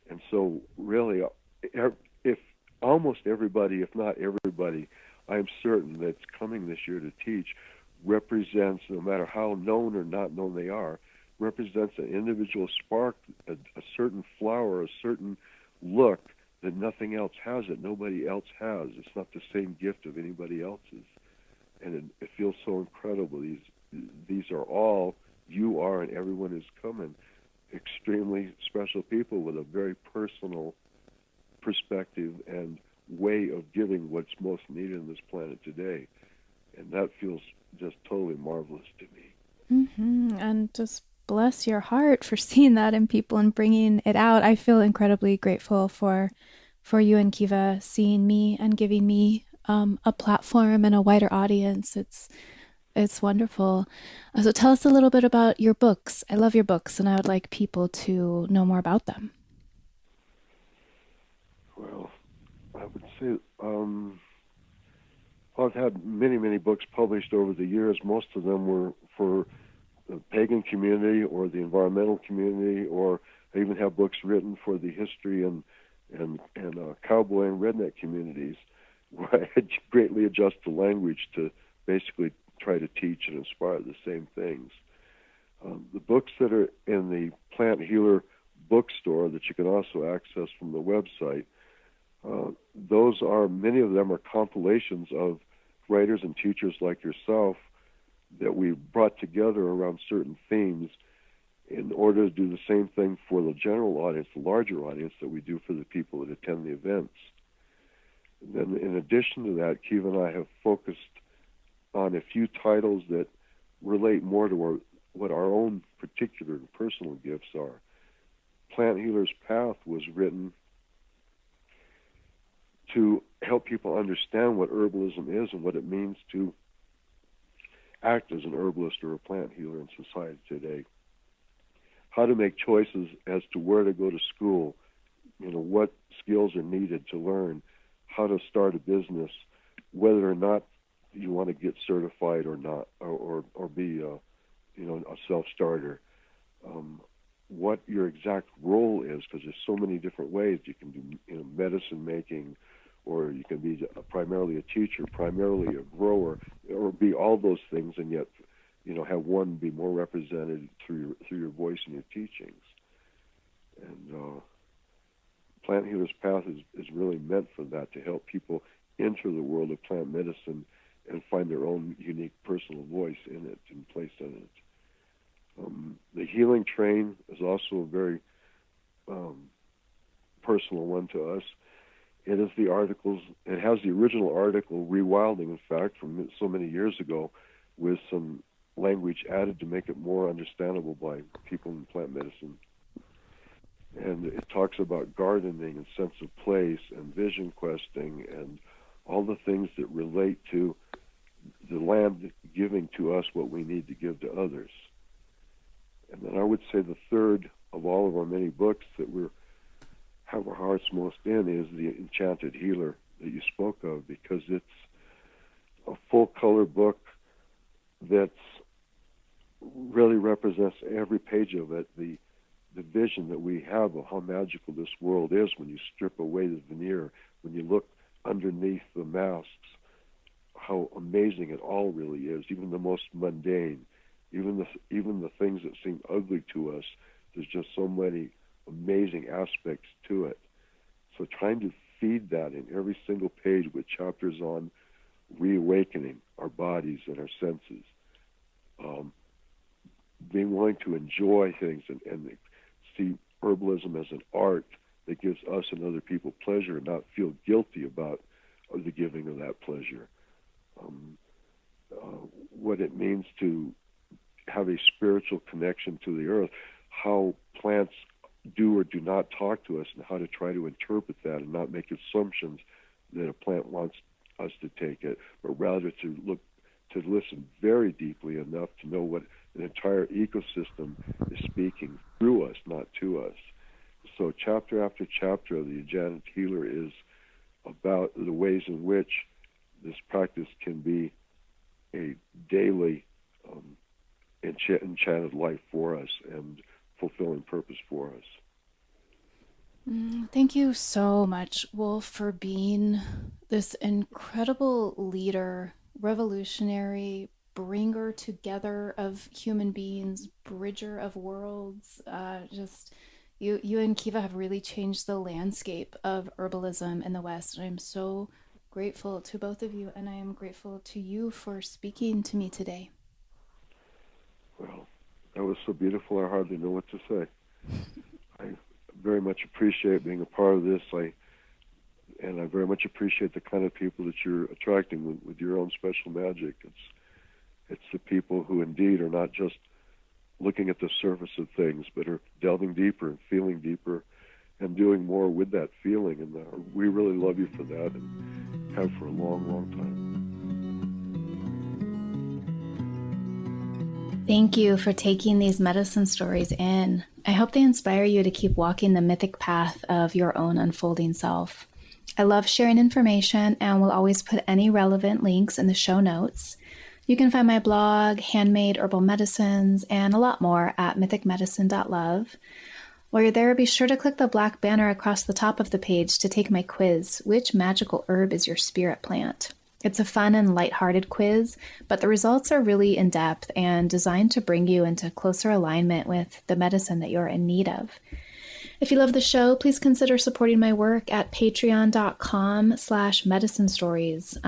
And so really, if almost everybody, if not everybody, I'm certain that's coming this year to teach represents, no matter how known or not known they are, represents an individual spark, a certain flower, a certain look that nothing else has, that nobody else has. It's not the same gift of anybody else's. And it feels so incredible. These are all, you are, and everyone is coming, extremely special people with a very personal perspective and way of giving what's most needed on this planet today. And that feels just totally marvelous to me. Mm-hmm. And just bless your heart for seeing that in people and bringing it out. I feel incredibly grateful for you and Kiva seeing me and giving me a platform and a wider audience. It's wonderful. So tell us a little bit about your books. I love your books, and I would like people to know more about them. Well, I would say I've had many, many books published over the years. Most of them were for the pagan community or the environmental community, or I even have books written for the history and cowboy and redneck communities, where I had greatly adjust the language to basically try to teach and inspire the same things. The books that are in the Plant Healer bookstore that you can also access from the website, many of them are compilations of writers and teachers like yourself that we brought together around certain themes in order to do the same thing for the general audience, the larger audience, that we do for the people that attend the events. And then in addition to that, Kiva and I have focused on a few titles that relate more to what our own particular and personal gifts are. Plant Healer's Path was written to help people understand what herbalism is and what it means to act as an herbalist or a plant healer in society today. How to make choices as to where to go to school, what skills are needed to learn, how to start a business, whether or not you want to get certified or not, or be a self-starter. What your exact role is, because there's so many different ways you can do, medicine making, or you can be primarily a teacher, primarily a grower, or be all those things, and yet, have one be more represented through your voice and your teachings. And Plant Healer's Path is really meant for that, to help people enter the world of plant medicine and find their own unique personal voice in it and place in it. The Healing Train is also a very personal one to us. It is the articles. It has the original article, ReWilding, in fact, from so many years ago, with some language added to make it more understandable by people in plant medicine. And it talks about gardening and sense of place and vision questing and all the things that relate to the land giving to us what we need to give to others. And then I would say the third of all of our many books that we have our hearts most in is the Enchanted Healer that you spoke of, because it's a full-color book that really represents every page of it, the vision that we have of how magical this world is when you strip away the veneer, when you look underneath the masks, how amazing it all really is, even the most mundane, even the things that seem ugly to us. There's just so many amazing aspects to it. So trying to feed that in every single page with chapters on reawakening our bodies and our senses, being willing to enjoy things and see herbalism as an art that gives us and other people pleasure and not feel guilty about the giving of that pleasure. What it means to have a spiritual connection to the earth, how plants do or do not talk to us, and how to try to interpret that and not make assumptions that a plant wants us to take it, but rather to listen very deeply enough to know what an entire ecosystem is speaking through us, not to us. So chapter after chapter of the Enchanted Healer is about the ways in which this practice can be a daily enchanted life for us and fulfilling purpose for us. Thank you so much, Wolf, for being this incredible leader, revolutionary, bringer together of human beings, bridger of worlds. Just you and Kiva have really changed the landscape of herbalism in the West. And I'm so grateful to both of you, and I am grateful to you for speaking to me today. Well, that was so beautiful, I hardly know what to say. I very much appreciate being a part of this. I very much appreciate the kind of people that you're attracting with your own special magic. It's the people who indeed are not just looking at the surface of things, but are delving deeper and feeling deeper and doing more with that feeling. And we really love you for that and have for a long, long time. Thank you for taking these medicine stories in. I hope they inspire you to keep walking the mythic path of your own unfolding self. I love sharing information and will always put any relevant links in the show notes. You can find my blog, handmade herbal medicines, and a lot more at mythicmedicine.love. While you're there, be sure to click the black banner across the top of the page to take my quiz, Which Magical Herb is Your Spirit Plant? It's a fun and lighthearted quiz, but the results are really in-depth and designed to bring you into closer alignment with the medicine that you're in need of. If you love the show, please consider supporting my work at patreon.com/medicine stories.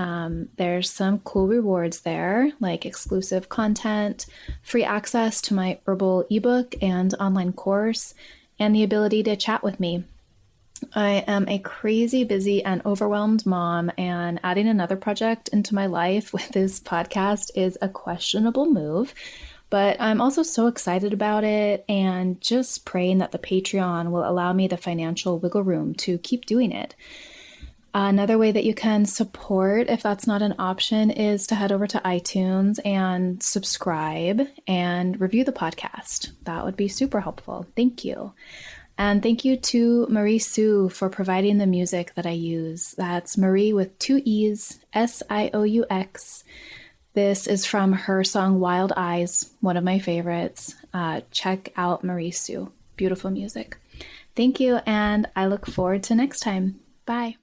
There's some cool rewards there, like exclusive content, free access to my herbal ebook and online course, and the ability to chat with me. I am a crazy, busy, and overwhelmed mom, and adding another project into my life with this podcast is a questionable move, but I'm also so excited about it and just praying that the Patreon will allow me the financial wiggle room to keep doing it. Another way that you can support, if that's not an option, is to head over to iTunes and subscribe and review the podcast. That would be super helpful. Thank you. And thank you to Marie Sue for providing the music that I use. That's Marie with 2 E's, Sioux. This is from her song Wild Eyes, one of my favorites. Check out Marie Sue. Beautiful music. Thank you, and I look forward to next time. Bye.